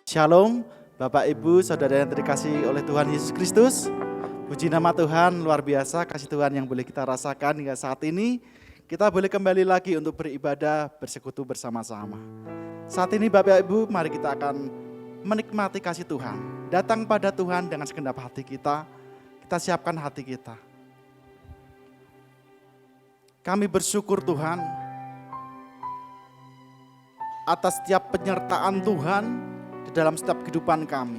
Shalom, Bapak Ibu, Saudara yang terkasih oleh Tuhan Yesus Kristus. Puji nama Tuhan, luar biasa kasih Tuhan yang boleh kita rasakan hingga saat ini. Kita boleh kembali lagi untuk beribadah, bersekutu bersama-sama. Saat ini Bapak Ibu, mari kita akan menikmati kasih Tuhan. Datang pada Tuhan dengan segenap hati kita siapkan hati kita. Kami bersyukur Tuhan atas setiap penyertaan Tuhan di dalam setiap kehidupan kami.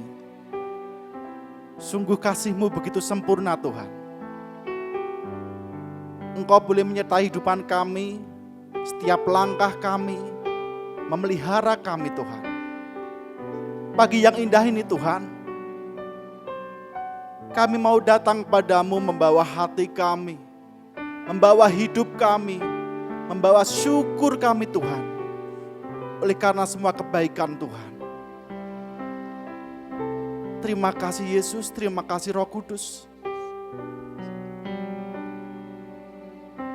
Sungguh kasih-Mu begitu sempurna Tuhan. Engkau boleh menyertai kehidupan kami, setiap langkah kami, memelihara kami Tuhan. Pagi yang indah ini Tuhan, kami mau datang padamu membawa hati kami, membawa hidup kami, membawa syukur kami Tuhan. Oleh karena semua kebaikan Tuhan. Terima kasih Yesus, terima kasih Roh Kudus.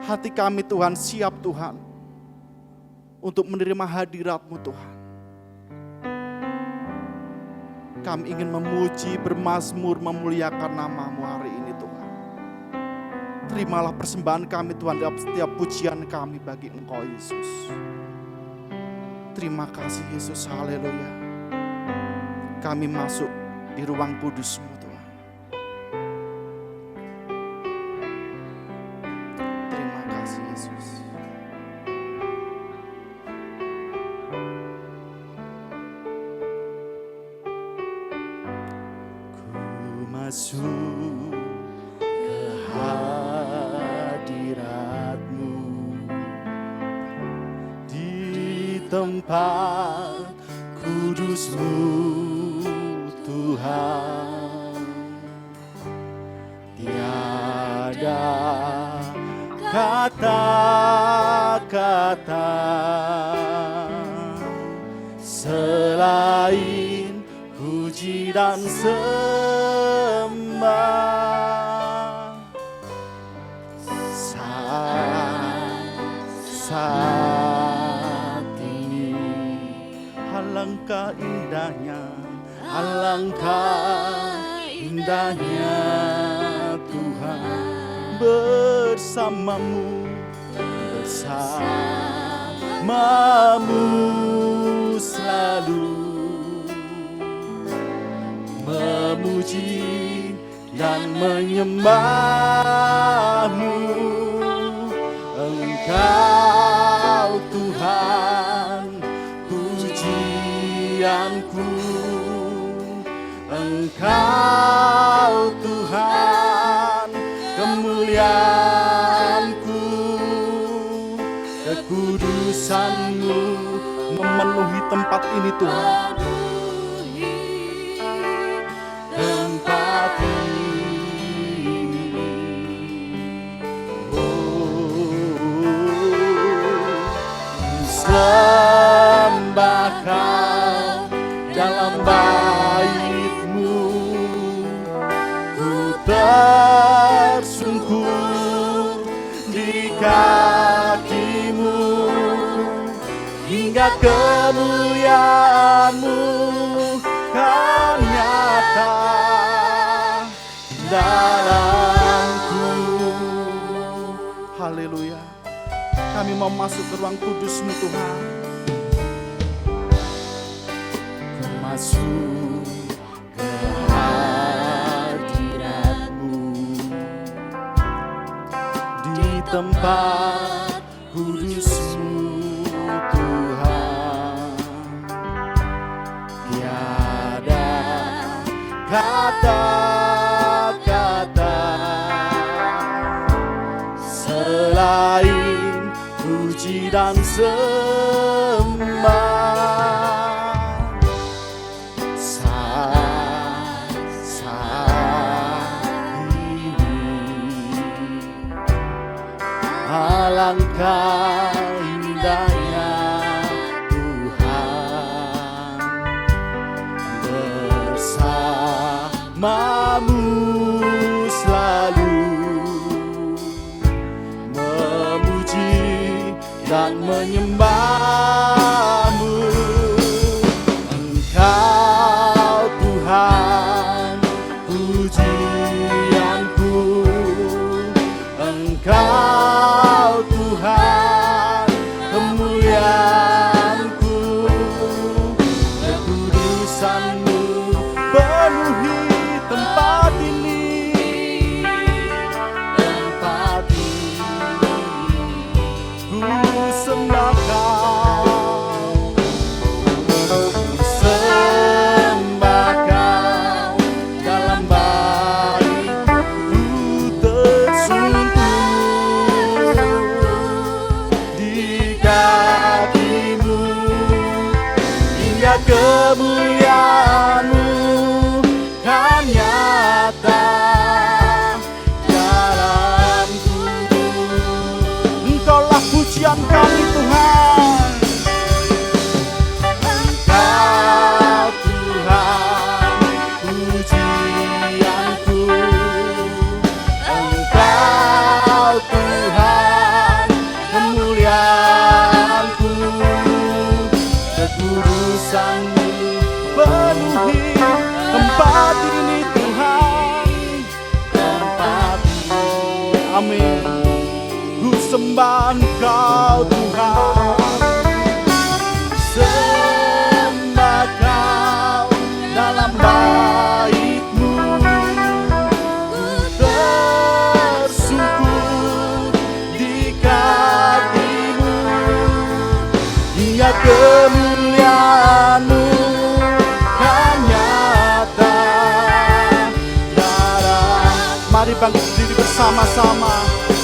Hati kami Tuhan siap Tuhan untuk menerima hadirat-Mu Tuhan. Kami ingin memuji, bermazmur, memuliakan nama-Mu hari ini Tuhan. Terimalah persembahan kami Tuhan dalam setiap pujian kami bagi Engkau Yesus. Terima kasih Yesus, haleluya. Kami masuk di ruang kudus-Mu Tuhan. Terima kasih Yesus. Ku masuk ke hadirat-Mu di tempat kudus-Mu Tuhan. Tiada kata-kata selain puji dan sembah. Saat ini alangkah indahnya, alangkah indahnya Tuhan bersamamu selalu memuji dan menyembah-Mu. Engkau Tuhan pujianku, Engkau Tuhan kemuliaanku. Kekudusan-Mu memenuhi tempat ini Tuhan. Tempat ini. Sembah Kau dalam bait-Mu. Ku tersungkur di kaki-Mu hingga kemuliaan-Mu kan nyata dalamku. Haleluya. Kami mau masuk ke ruang kudus-Mu Tuhan. Ku masuk ke hadirat-Mu di tempat kudus-Mu Tuhan. Tiada kata-kata selain puji dan sembah. Saat ini alangkah indahnya Tuhan bersama-Mu selalu memuji dan menyembah-Mu. Engkau kekudusan-Mu penuhi tempat ini. Tempat ini ku sembah Kau, ku sembah Kau dalam bait-Mu tersungkur di kaki-Mu, hingga kemuliaan-Mu kan nyata dalam tubuh. Engkaulah pujian kami Tuhan, Engkau Tuhan pujianku, Engkau Tuhan kemuliaanku, kekudusan-Mu penuhi tempat ini Tuhan, tempat ini. Amin. Ku sembah Engkau Tuhan, sembah Kau dalam bait-Mu, ku tersungkur di kaki-Mu, hingga kemuliaan-Mu kan nyata dalam. Mari bangkit berdiri bersama-sama,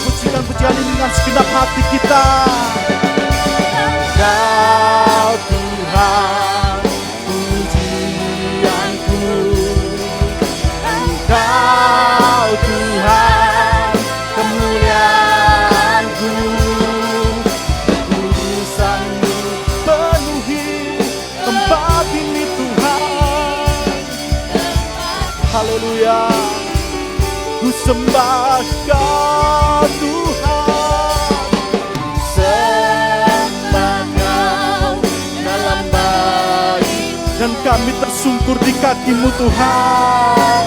pujikan pujian ini dengan segenap hati kita. Engkau Tuhan pujianku, Engkau Tuhan kemuliaanku, kekudusan-Mu penuhi tempat ini Tuhan. Haleluya. Ku sembah Kau Tuhan, sembah Kau dalam bait, dan kami tersungkur di kaki-Mu Tuhan,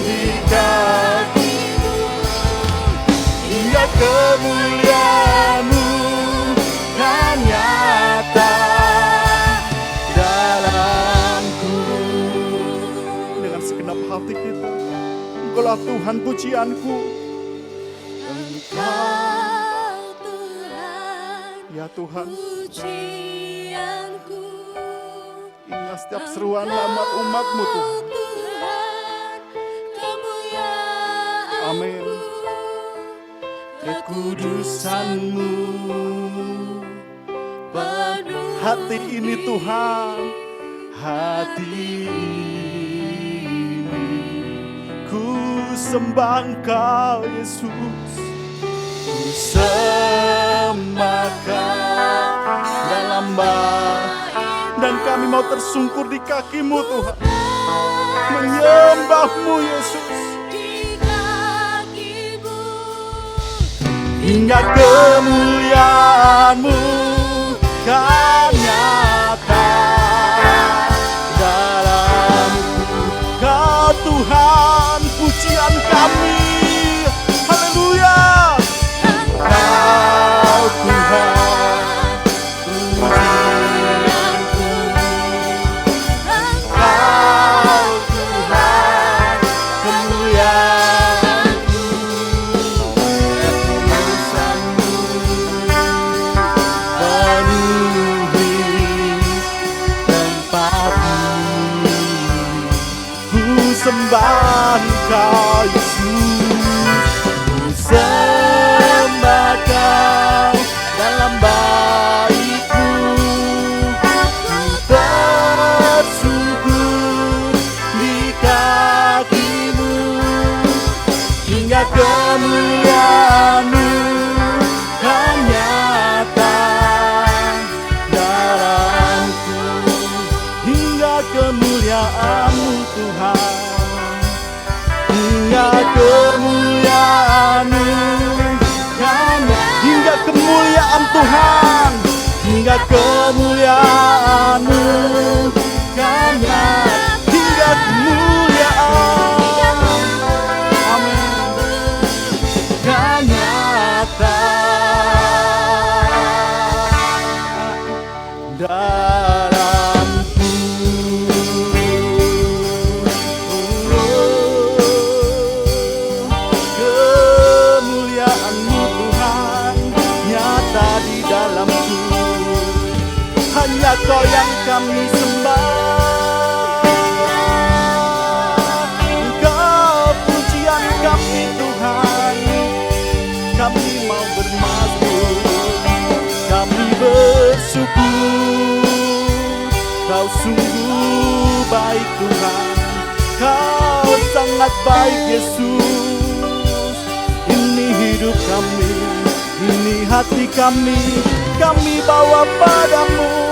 di kaki-Mu, hingga kemuliaan-Mu kan nyata dalamku. Dengan segenap hati kita, Engkaulah Tuhan pujianku, Engkau Tuhan, ya Tuhan, pujianku. ingat setiap seruan lama umat-Mu Tuhan. Amin. Kekudusan-Mu penuh hati ini Tuhan, hati ku sembah Engkau Yesus, ku sembah Kau dalam bait, dan kami mau tersungkur di kaki-Mu Tuhan, menyembah-Mu Yesus, hingga kemuliaan-Mu kan nyata dalamku. Kau Tuhan pujian kami, haleluya. Kau Tuhan pujianku, Kau Tuhan kemuliaanku, kekudusan-Mu penuhi tempat ini. Ku sembah Engkau Yesus, ku sembah Kau dalam bait-Mu, ku tersungkur di kaki-Mu, hingga kemuliaan-Mu kan nyata dalamku, hingga kemuliaan-Mu Tuhan, hingga kemuliaan-Mu kan, hingga kemuliaan Tuhan, hingga kemuliaan-Mu kan nyata, hingga kemuliaan, amin, kan nyata dalamku. hanya Kau yang kami sembah. Engkau pujian kami Tuhan, kami mau bermazmur, kami bersyukur. Kau sungguh baik Tuhan, Kau sangat baik Yesus. Ini hidup kami, ini hati kami bawa padamu.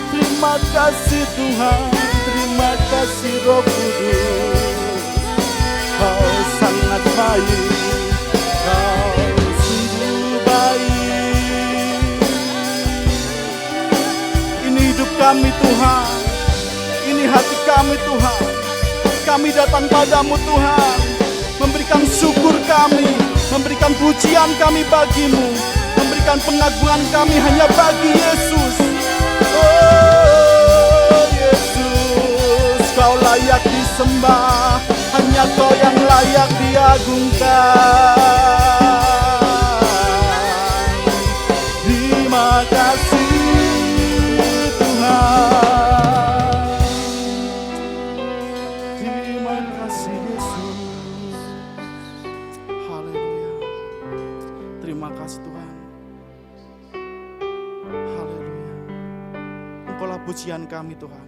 Terima kasih Tuhan, terima kasih Roh Kudus. Kau sangat baik, Kau sungguh baik. Ini hidup kami Tuhan, ini hati kami Tuhan. Kami datang padamu Tuhan, memberikan syukur kami, memberikan pujian kami bagimu, memberikan pengagungan kami hanya bagi Yesus. Oh Yesus, Kau layak disembah, hanya Kau yang layak diagungkan. Terima kasih Tuhan, terima kasih Yesus. Haleluya. Terima kasih Tuhan. Haleluya. Engkaulah pujian kami Tuhan.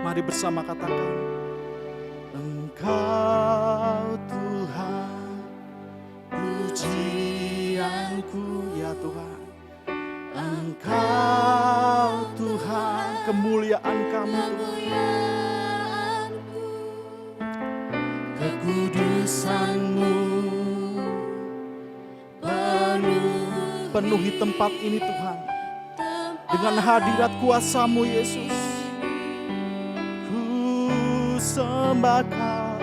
Mari bersama katakan, Engkau Tuhan, pujianku ya Tuhan. Engkau Tuhan, kemuliaan kami Tuhan. Kekudusan-Mu penuhi tempat ini Tuhan, dengan hadirat kuasa-Mu Yesus. Ku sembah Kau,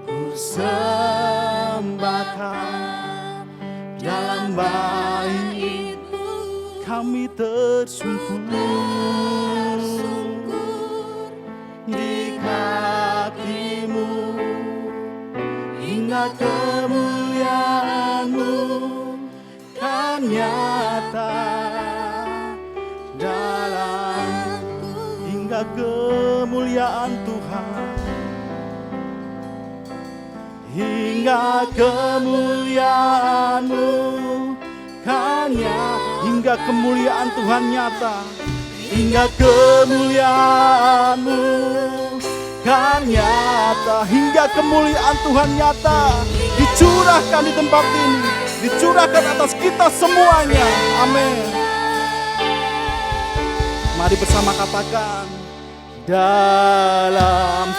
ku sembah Kau, dalam bait-Mu kami tersungkur di kaki-Mu, hingga kemuliaan-Mu kan nyata dalamku, hingga kemuliaan Tuhan, hingga kemuliaan-Mu kan nyata, hingga kemuliaan Tuhan nyata, hingga kemuliaan-Mu kan nyata, hingga kemuliaan Tuhan nyata dicurahkan di tempat ini, dicurahkan atas kita semuanya. Amin. Mari bersama katakan, dalam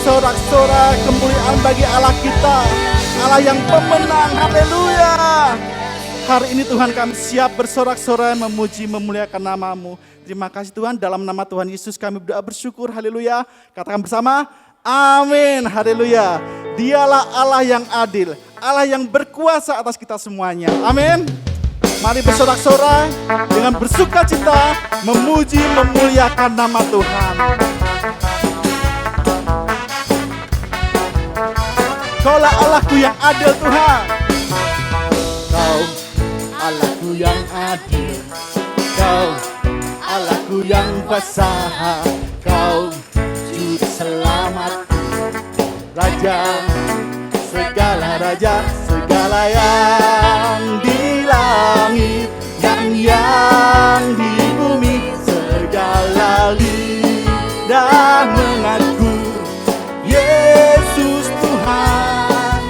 sorak-sorai kemuliaan bagi Allah kita, Allah yang pemenang. Haleluya. Hari ini Tuhan kami siap bersorak-sorai memuji memuliakan nama-Mu. Terima kasih Tuhan, dalam nama Tuhan Yesus kami berdoa bersyukur. Haleluya. Katakan bersama, amin. Haleluya. Dialah Allah yang adil, Allah yang berkuasa atas kita semuanya. Amin. Mari bersorak-sorai dengan bersuka cita, memuji memuliakan nama Tuhan. Kaulah Allahku yang adil Tuhan. Kau Allahku yang adil, Kau Allahku yang kuasa, Kau juru selamatku, Raja segala raja, segala yang di langit dan yang di bumi, segala lidah mengaku Yesus Tuhan,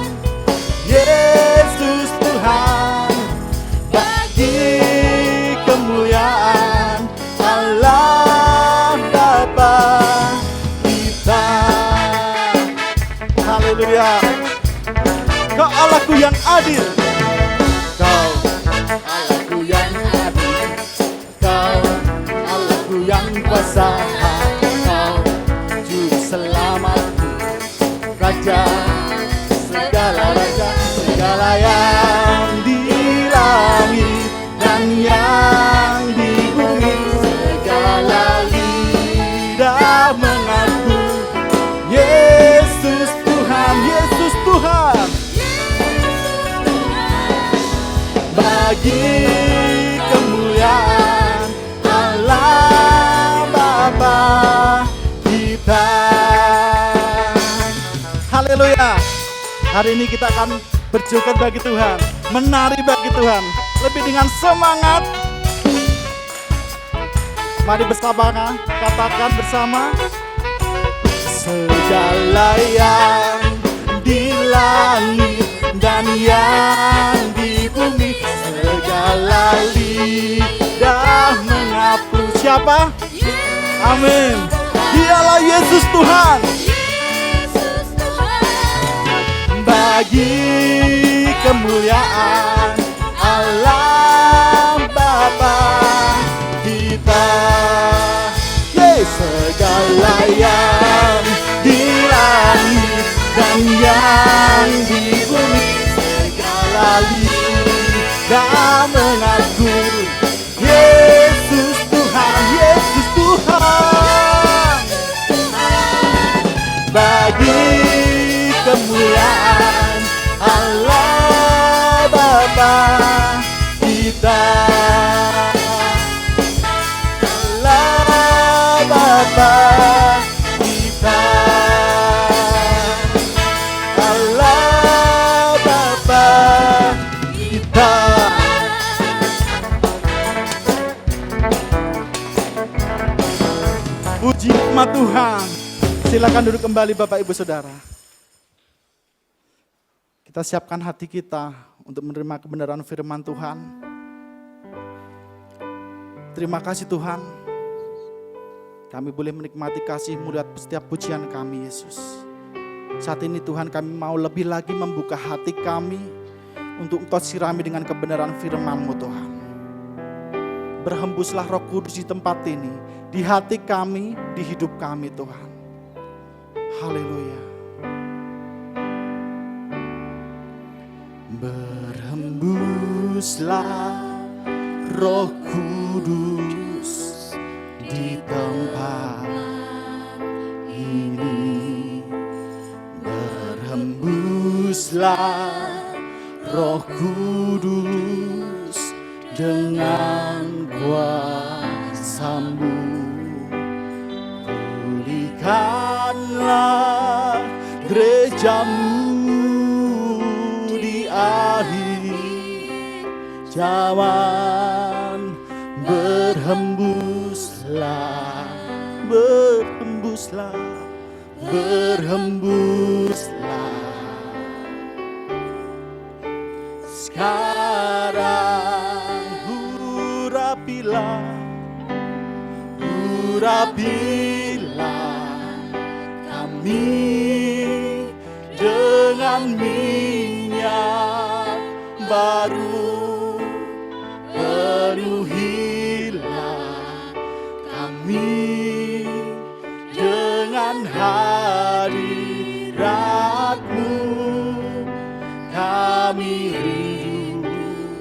Yesus Tuhan. Bagi kemuliaan Allah Bapa kita. Haleluya. Kau Allahku yang adil, Kau Allahku yang adil, Kau Allahku yang kuasa, Kau juru selamatku, Raja segala raja, segala yang di langit dan yang di bumi, segala lidah mengaku Yesus Tuhan, Yesus Tuhan. bagi kemuliaan Allah Bapa kita. Haleluya. Hari ini kita akan berjoget bagi Tuhan, menari bagi Tuhan, lebih dengan semangat. Mari bersama, katakan bersama. Segala yang di langit dan yang di bumi, segala lidah mengaku siapa? Amin. Dialah Yesus Tuhan. Bagi kemuliaan Allah Bapa kita. Segala yang di langit dan yang di bumi, segala lidah mengaku Yesus Tuhan, Yesus Tuhan. Bagi kemuliaan Allah Bapa kita. Bapa kita, Allah Bapa kita. Puji nama Tuhan. Silakan duduk kembali Bapak Ibu Saudara. Kita siapkan hati kita untuk menerima kebenaran firman Tuhan. Terima kasih Tuhan, kami boleh menikmati kasih-Mu lewat setiap pujian kami Yesus. Saat ini Tuhan, kami mau lebih lagi membuka hati kami untuk Engkau sirami dengan kebenaran firman-Mu Tuhan. Berhembuslah Roh Kudus di tempat ini, di hati kami, di hidup kami Tuhan. Haleluya. Berhembuslah Roh Kudus di tempat ini, berhembuslah Roh Kudus dengan kuasa-Mu. Pulihkanlah gereja-Mu di akhir zaman. Berhembuslah, berhembuslah, berhembuslah. Sekarang urapilah, urapilah kami dengan minyak baru. Penuhilah kami dengan hadirat-Mu. Kami rindu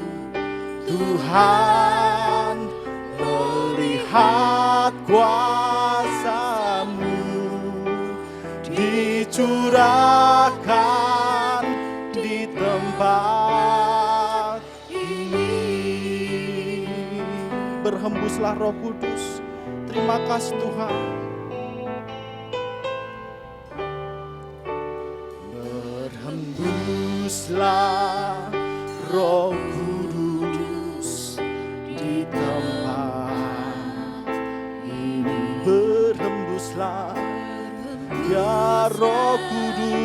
Tuhan melihat kuasa-Mu dicurahkan di tempat ini. Berhembuslah Roh Kudus. Terima kasih Tuhan. Berhembuslah Roh Kudus di tempat ini. Berhembuslah ya Roh Kudus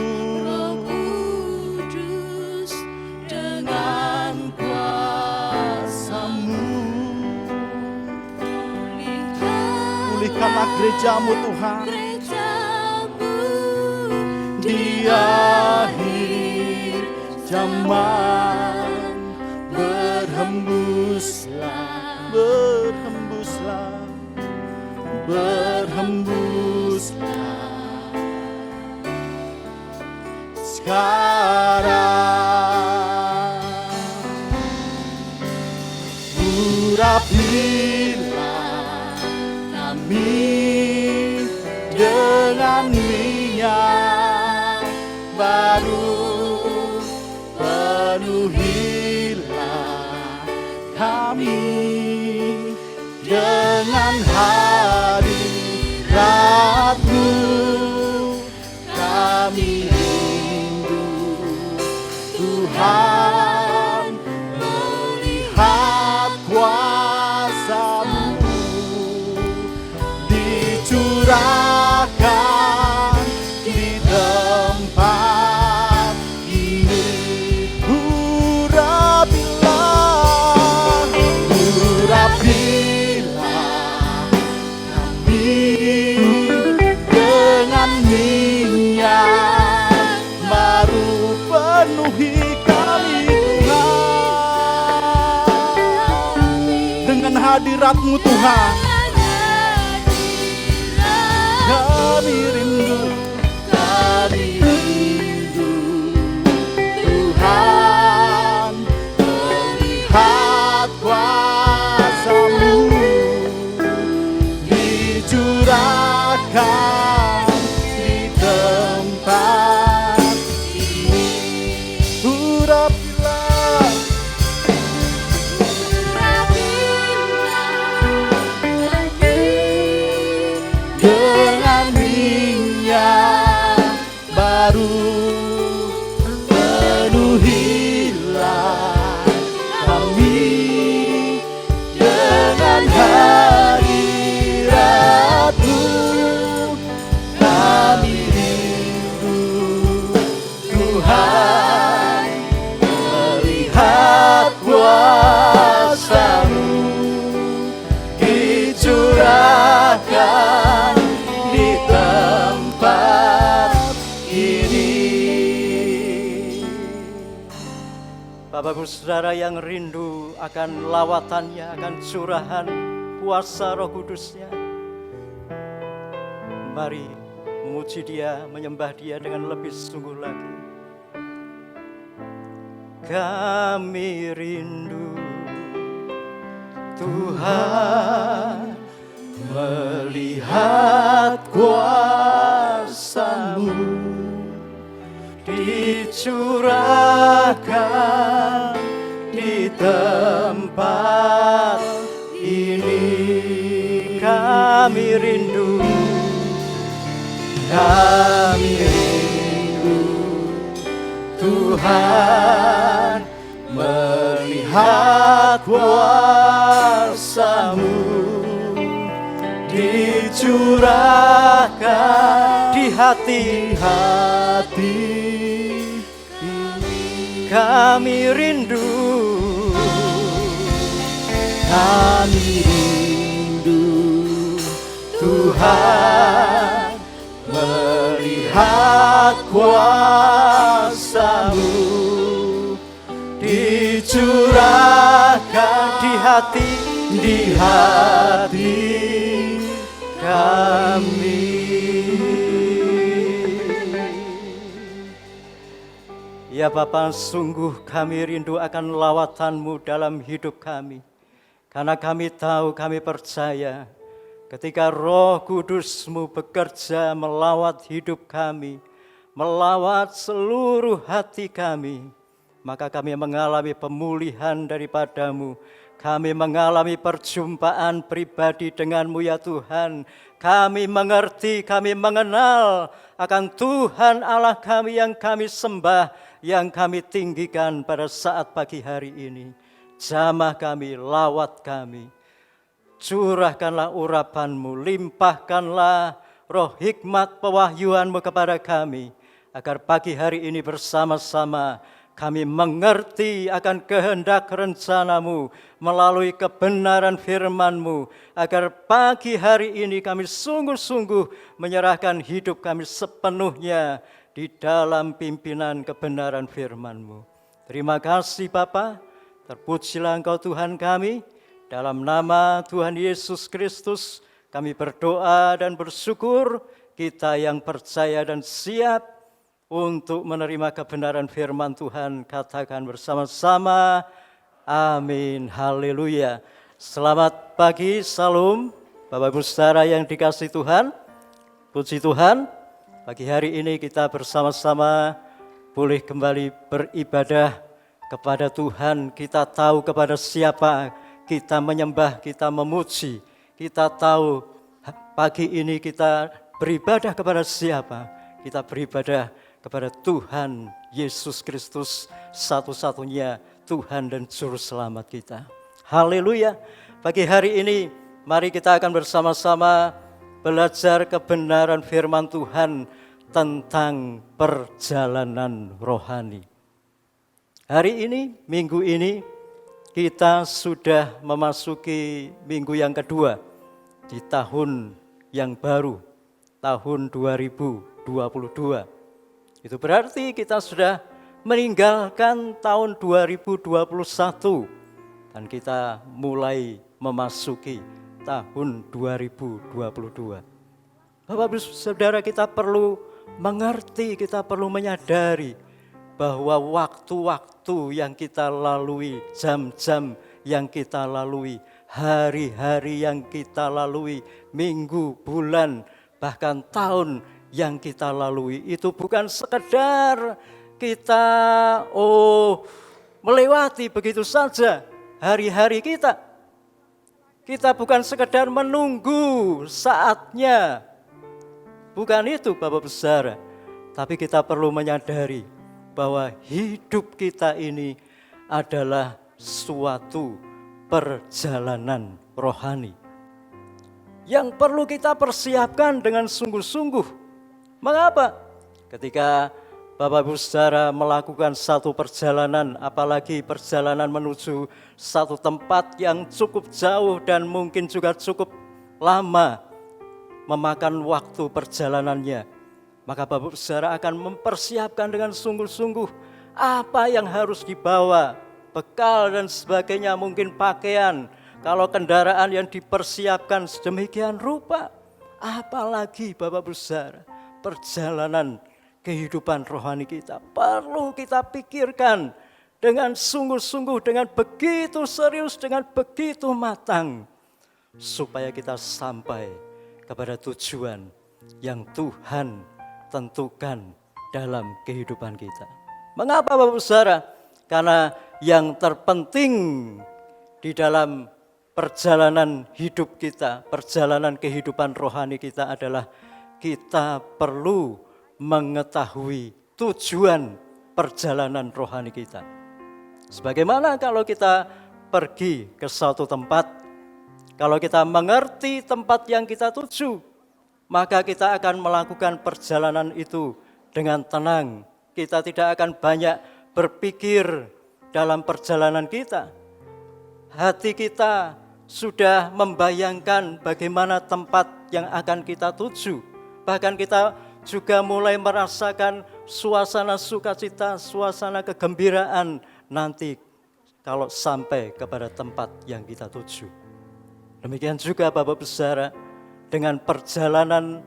dengan kuasa-Mu. Pulihkanlah gereja-Mu Tuhan di akhir zaman. Berhembuslah, berhembuslah, berhembuslah. Sekarang urapilah kami dengan minyak baru. Penuhilah dengan hadirat-Mu kami rindu. Tuhan, melihat kuasa-Mu dicurahkan di tempat ini. Urapilah kami dengan minyak baru, penuhi kami Tuhan dengan hadirat-Mu Tuhan. Kami rindu, kami rindu. Tuhan, melihat kuasa-Mu dicurahkan di tempat ini. Urapilah dengan minyak baru, penuhilah kami dengan hadirat-Mu kami rindu. Tuhan, melihat kuasa-Mu dicurahkan di tempat ini. Bapak Ibu Saudara yang rindu akan lawatannya, akan curahan kuasa Roh Kudusnya, mari memuji Dia, menyembah Dia dengan lebih sungguh lagi. Kami rindu Tuhan, melihat kuasa-Mu dicurahkan di tempat ini. Kami rindu, kami rindu. Tuhan, melihat kuasa-Mu dicurahkan di hati ini. Kami rindu, kami rindu. Tuhan, melihat kuasa-Mu dicurahkan di hati kami. Ya Bapa, sungguh kami rindu akan lawatan-Mu dalam hidup kami. Karena kami tahu, kami percaya ketika Roh Kudus-Mu bekerja melawat hidup kami, melawat seluruh hati kami, maka kami mengalami pemulihan daripada-Mu. Kami mengalami perjumpaan pribadi dengan-Mu ya Tuhan. Kami mengerti, kami mengenal akan Tuhan Allah kami yang kami sembah, yang kami tinggikan pada saat pagi hari ini. Jamah kami, lawat kami. Curahkanlah urapan-Mu, limpahkanlah roh hikmat pewahyuan-Mu kepada kami, agar pagi hari ini bersama-sama kami mengerti akan kehendak rencana-Mu melalui kebenaran firman-Mu, agar pagi hari ini kami sungguh-sungguh menyerahkan hidup kami sepenuhnya di dalam pimpinan kebenaran firman-Mu. Terima kasih Bapa, terpujilah Engkau Tuhan kami. Dalam nama Tuhan Yesus Kristus kami berdoa dan bersyukur, kita yang percaya dan siap untuk menerima kebenaran firman Tuhan, katakan bersama-sama, amin, haleluya. Selamat pagi, salam, Bapak Ibu Saudara yang dikasihi Tuhan, puji Tuhan, pagi hari ini kita bersama-sama boleh kembali beribadah kepada Tuhan. Kita tahu kepada siapa kita menyembah, kita memuji, kita tahu pagi ini kita beribadah kepada siapa? Kita beribadah kepada Tuhan Yesus Kristus, satu-satunya Tuhan dan Juru Selamat kita. Haleluya. Pagi hari ini mari kita akan bersama-sama belajar kebenaran firman Tuhan tentang perjalanan rohani. Hari ini, minggu ini, kita sudah memasuki minggu yang kedua di tahun yang baru, tahun 2022. Itu berarti kita sudah meninggalkan tahun 2021 dan kita mulai memasuki tahun 2022. Bapak Ibu Saudara, kita perlu mengerti, kita perlu menyadari bahwa waktu-waktu yang kita lalui, jam-jam yang kita lalui, hari-hari yang kita lalui, minggu, bulan, bahkan tahun yang kita lalui itu bukan sekedar kita melewati begitu saja hari-hari kita. Kita bukan sekedar menunggu saatnya. Bukan itu Bapak Saudara, tapi kita perlu menyadari bahwa hidup kita ini adalah suatu perjalanan rohani yang perlu kita persiapkan dengan sungguh-sungguh. Mengapa? Ketika Bapak Ibu Saudara melakukan satu perjalanan, apalagi perjalanan menuju satu tempat yang cukup jauh dan mungkin juga cukup lama memakan waktu perjalanannya, maka Bapak Ibu Saudara akan mempersiapkan dengan sungguh-sungguh apa yang harus dibawa, bekal dan sebagainya, mungkin pakaian. Kalau kendaraan yang dipersiapkan sedemikian rupa, apalagi Bapak Ibu Saudara, perjalanan kehidupan rohani kita perlu kita pikirkan dengan sungguh-sungguh, dengan begitu serius, dengan begitu matang, supaya kita sampai kepada tujuan yang Tuhan tentukan dalam kehidupan kita. Mengapa Bapak Saudara? Karena yang terpenting di dalam perjalanan hidup kita, perjalanan kehidupan rohani kita adalah kita perlu mengetahui tujuan perjalanan rohani kita. Sebagaimana kalau kita pergi ke suatu tempat, kalau kita mengerti tempat yang kita tuju, maka kita akan melakukan perjalanan itu dengan tenang. Kita tidak akan banyak berpikir dalam perjalanan kita. Hati kita sudah membayangkan bagaimana tempat yang akan kita tuju. Bahkan kita juga mulai merasakan suasana sukacita, suasana kegembiraan nanti kalau sampai kepada tempat yang kita tuju. Demikian juga Bapak Ibu Saudara, dengan perjalanan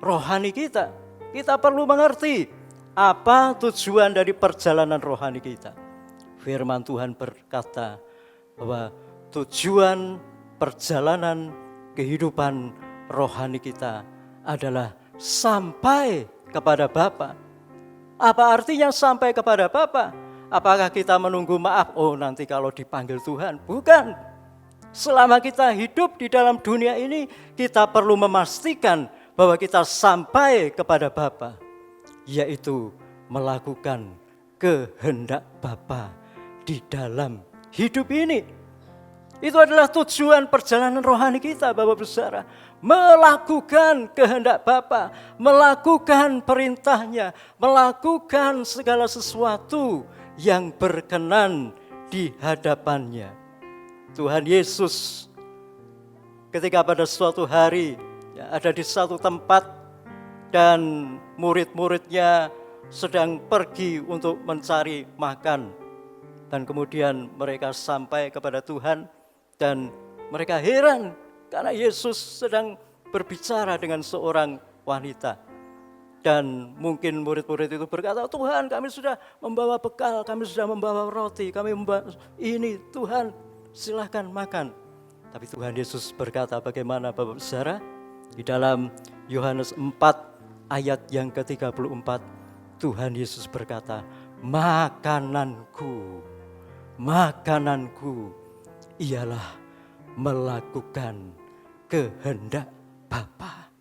rohani kita, kita perlu mengerti apa tujuan dari perjalanan rohani kita. Firman Tuhan berkata bahwa tujuan perjalanan kehidupan rohani kita adalah sampai kepada Bapa. Apa artinya sampai kepada Bapa? Apakah kita menunggu maaf, nanti kalau dipanggil Tuhan? Bukan. Selama kita hidup di dalam dunia ini, kita perlu memastikan bahwa kita sampai kepada Bapa, yaitu melakukan kehendak Bapa di dalam hidup ini. Itu adalah tujuan perjalanan rohani kita, Bapak Ibu Saudara. Melakukan kehendak Bapa, melakukan perintahnya, melakukan segala sesuatu yang berkenan di hadapannya. Tuhan Yesus ketika pada suatu hari ada di satu tempat dan murid-muridnya sedang pergi untuk mencari makan. Dan kemudian mereka sampai kepada Tuhan dan mereka heran karena Yesus sedang berbicara dengan seorang wanita. Dan mungkin murid-murid itu berkata, Tuhan, kami sudah membawa bekal, kami sudah membawa roti, kami membawa ini, Tuhan silahkan makan. Tapi Tuhan Yesus berkata bagaimana Bapak Saudara? Di dalam Yohanes 4 ayat yang ke-34, Tuhan Yesus berkata, makananku ialah melakukan kehendak Bapa.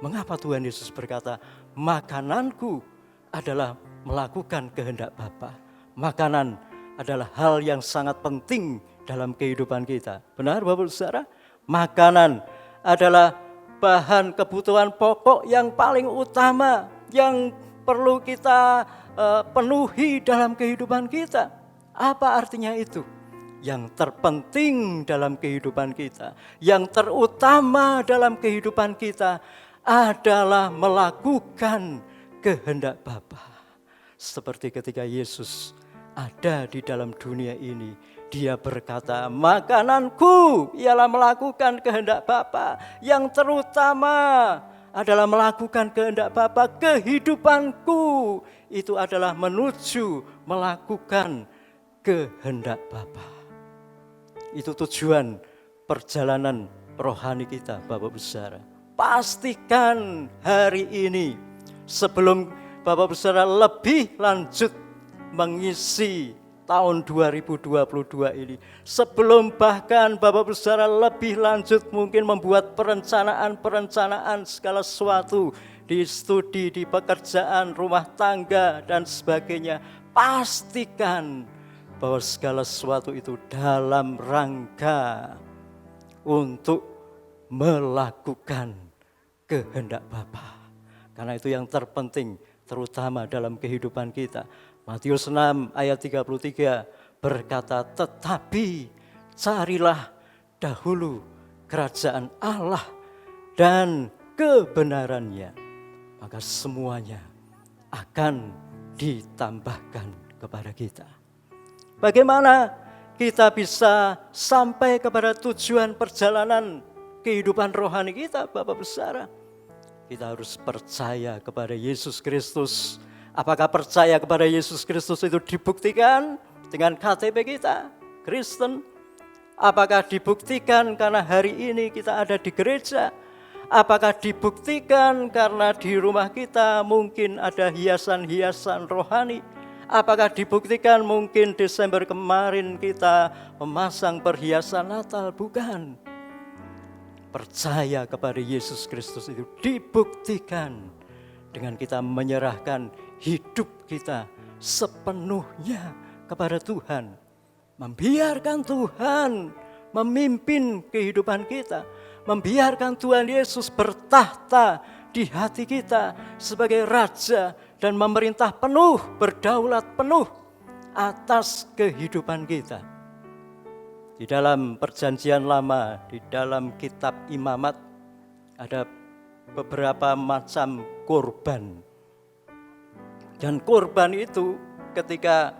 Mengapa Tuhan Yesus berkata, makananku adalah melakukan kehendak Bapa? Makanan adalah hal yang sangat penting dalam kehidupan kita. Benar Bapak Saudara? Makanan adalah bahan kebutuhan pokok yang paling utama yang perlu kita penuhi dalam kehidupan kita. Apa artinya itu? Yang terpenting dalam kehidupan kita, yang terutama dalam kehidupan kita adalah melakukan kehendak Bapa. Seperti ketika Yesus ada di dalam dunia ini, Dia berkata, makananku ialah melakukan kehendak Bapa. Yang terutama adalah melakukan kehendak Bapa. Kehidupanku itu adalah menuju melakukan kehendak Bapa. Itu tujuan perjalanan rohani kita, Bapak Saudara. Pastikan hari ini sebelum Bapak Saudara lebih lanjut mengisi tahun 2022 ini, sebelum bahkan Bapak Saudara lebih lanjut mungkin membuat perencanaan segala sesuatu di studi, di pekerjaan, rumah tangga dan sebagainya, pastikan bahwa segala sesuatu itu dalam rangka untuk melakukan kehendak Bapa. Karena itu yang terpenting terutama dalam kehidupan kita. Matius 6 ayat 33 berkata, tetapi carilah dahulu kerajaan Allah dan kebenarannya, maka semuanya akan ditambahkan kepada kita. Bagaimana kita bisa sampai kepada tujuan perjalanan kehidupan rohani kita, Bapak Saudara? Kita harus percaya kepada Yesus Kristus. Apakah percaya kepada Yesus Kristus itu dibuktikan dengan KTP kita, Kristen? Apakah dibuktikan karena hari ini kita ada di gereja? Apakah dibuktikan karena di rumah kita mungkin ada hiasan-hiasan rohani? Apakah dibuktikan mungkin Desember kemarin kita memasang perhiasan Natal? Bukan. Percaya kepada Yesus Kristus itu dibuktikan dengan kita menyerahkan hidup kita sepenuhnya kepada Tuhan. Membiarkan Tuhan memimpin kehidupan kita. Membiarkan Tuhan Yesus bertahta di hati kita sebagai Raja dan memerintah penuh, berdaulat penuh atas kehidupan kita. Di dalam perjanjian lama, di dalam kitab Imamat, ada beberapa macam korban. Dan korban itu ketika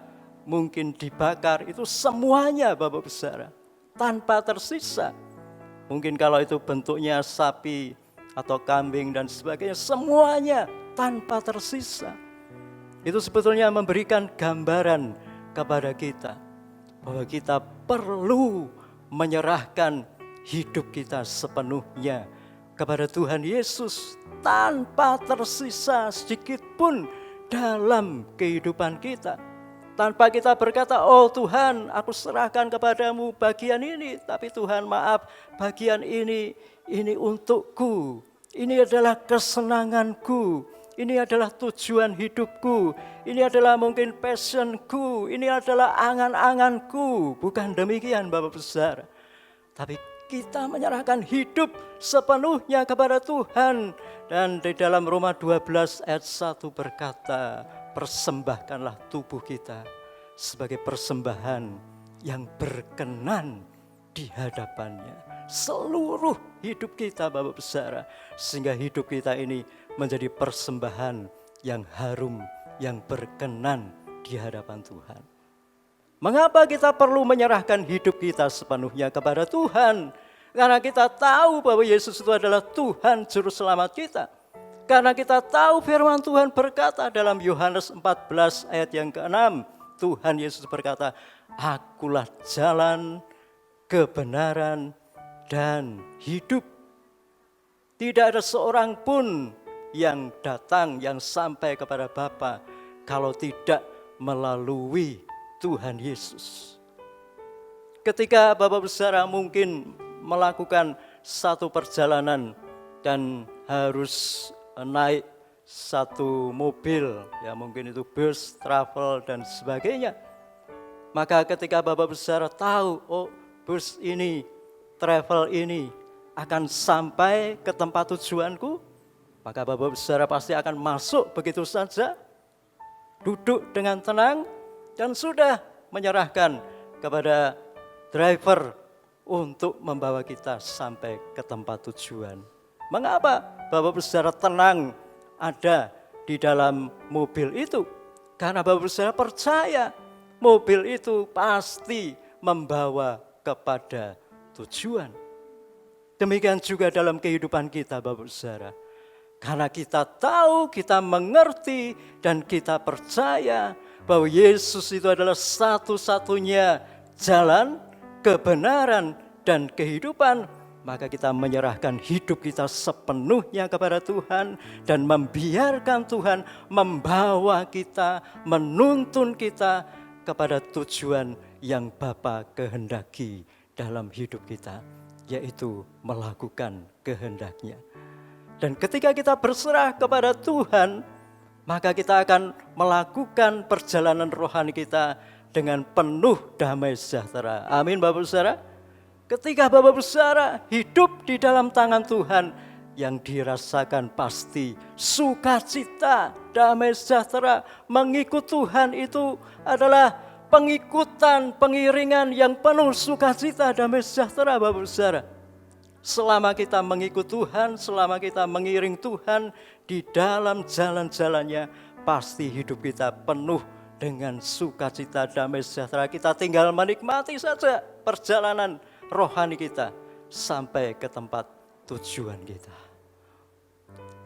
mungkin dibakar, itu semuanya Bapak Saudara, tanpa tersisa. Mungkin kalau itu bentuknya sapi atau kambing dan sebagainya, semuanya tanpa tersisa. Itu sebetulnya memberikan gambaran kepada kita bahwa kita perlu menyerahkan hidup kita sepenuhnya kepada Tuhan Yesus tanpa tersisa sedikit pun dalam kehidupan kita. Tanpa kita berkata, oh Tuhan, aku serahkan kepadamu bagian ini, tapi Tuhan maaf, bagian ini untukku, ini adalah kesenanganku, ini adalah tujuan hidupku, ini adalah mungkin passionku, ini adalah angan-anganku. Bukan demikian Bapak Saudara. Tapi kita menyerahkan hidup sepenuhnya kepada Tuhan. Dan di dalam Roma 12 ayat 1 berkata, persembahkanlah tubuh kita sebagai persembahan yang berkenan di hadapannya. Seluruh hidup kita Bapak Saudara, sehingga hidup kita ini menjadi persembahan yang harum, yang berkenan di hadapan Tuhan. Mengapa kita perlu menyerahkan hidup kita sepenuhnya kepada Tuhan? Karena kita tahu bahwa Yesus itu adalah Tuhan Juru Selamat kita. Karena kita tahu firman Tuhan berkata dalam Yohanes 14 ayat yang ke-6. Tuhan Yesus berkata, akulah jalan, kebenaran, dan hidup. Tidak ada seorang pun yang datang, yang sampai kepada Bapa kalau tidak melalui Tuhan Yesus. Ketika Bapak Ibu Saudara mungkin melakukan satu perjalanan dan harus naik satu mobil, ya mungkin itu bus, travel dan sebagainya. Maka ketika Bapak Ibu Saudara tahu, oh bus ini, travel ini akan sampai ke tempat tujuanku, maka Bapak Ibu Saudara pasti akan masuk begitu saja, duduk dengan tenang dan sudah menyerahkan kepada driver untuk membawa kita sampai ke tempat tujuan. Mengapa Bapak Ibu Saudara tenang ada di dalam mobil itu? Karena Bapak Ibu Saudara percaya mobil itu pasti membawa kepada tujuan. Demikian juga dalam kehidupan kita Bapak Ibu Saudara. Karena kita tahu, kita mengerti, dan kita percaya bahwa Yesus itu adalah satu-satunya jalan, kebenaran, dan kehidupan, maka kita menyerahkan hidup kita sepenuhnya kepada Tuhan dan membiarkan Tuhan membawa kita, menuntun kita kepada tujuan yang Bapa kehendaki dalam hidup kita, yaitu melakukan kehendak-Nya. Dan ketika kita berserah kepada Tuhan, maka kita akan melakukan perjalanan rohani kita dengan penuh damai sejahtera. Amin Bapak Ibu Saudara. Ketika Bapak Ibu Saudara hidup di dalam tangan Tuhan, yang dirasakan pasti sukacita, damai sejahtera. Mengikut Tuhan itu adalah pengikutan, pengiringan yang penuh sukacita, damai sejahtera Bapak Ibu Saudara. Selama kita mengikut Tuhan, selama kita mengiring Tuhan di dalam jalan-jalannya, pasti hidup kita penuh dengan sukacita, damai sejahtera. Kita tinggal menikmati saja perjalanan rohani kita sampai ke tempat tujuan kita.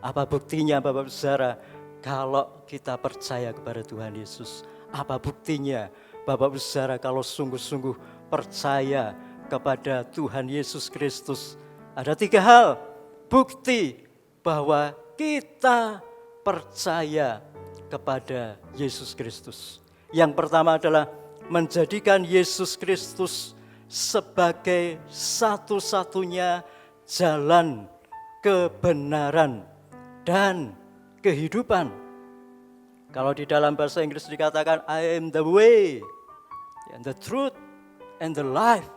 Apa buktinya Bapak Ibu Saudara kalau kita percaya kepada Tuhan Yesus? Apa buktinya Bapak Ibu Saudara kalau sungguh-sungguh percaya kepada Tuhan Yesus Kristus? Ada 3 hal bukti bahwa kita percaya kepada Yesus Kristus. Yang pertama adalah menjadikan Yesus Kristus sebagai satu-satunya jalan kebenaran dan kehidupan. Kalau di dalam bahasa Inggris dikatakan I am the way and the truth and the life.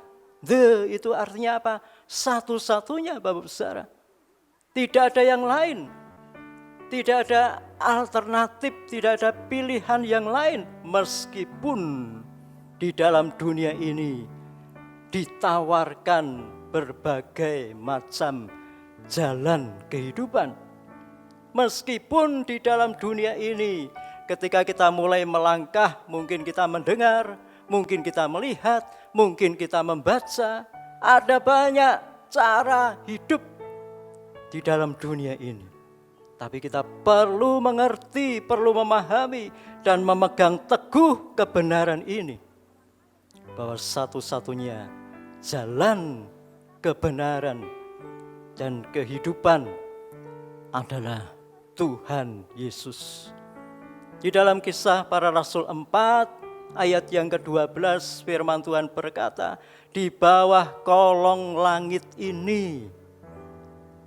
The itu artinya apa? Satu-satunya Bapak Saudara. Tidak ada yang lain. Tidak ada alternatif, tidak ada pilihan yang lain. Meskipun di dalam dunia ini ditawarkan berbagai macam jalan kehidupan. Meskipun di dalam dunia ini ketika kita mulai melangkah, mungkin kita mendengar, mungkin kita melihat, mungkin kita membaca, ada banyak cara hidup di dalam dunia ini. Tapi kita perlu mengerti, perlu memahami dan memegang teguh kebenaran ini. Bahwa satu-satunya jalan kebenaran dan kehidupan adalah Tuhan Yesus. Di dalam Kisah Para Rasul 4 ayat yang ke-12 firman Tuhan berkata, di bawah kolong langit ini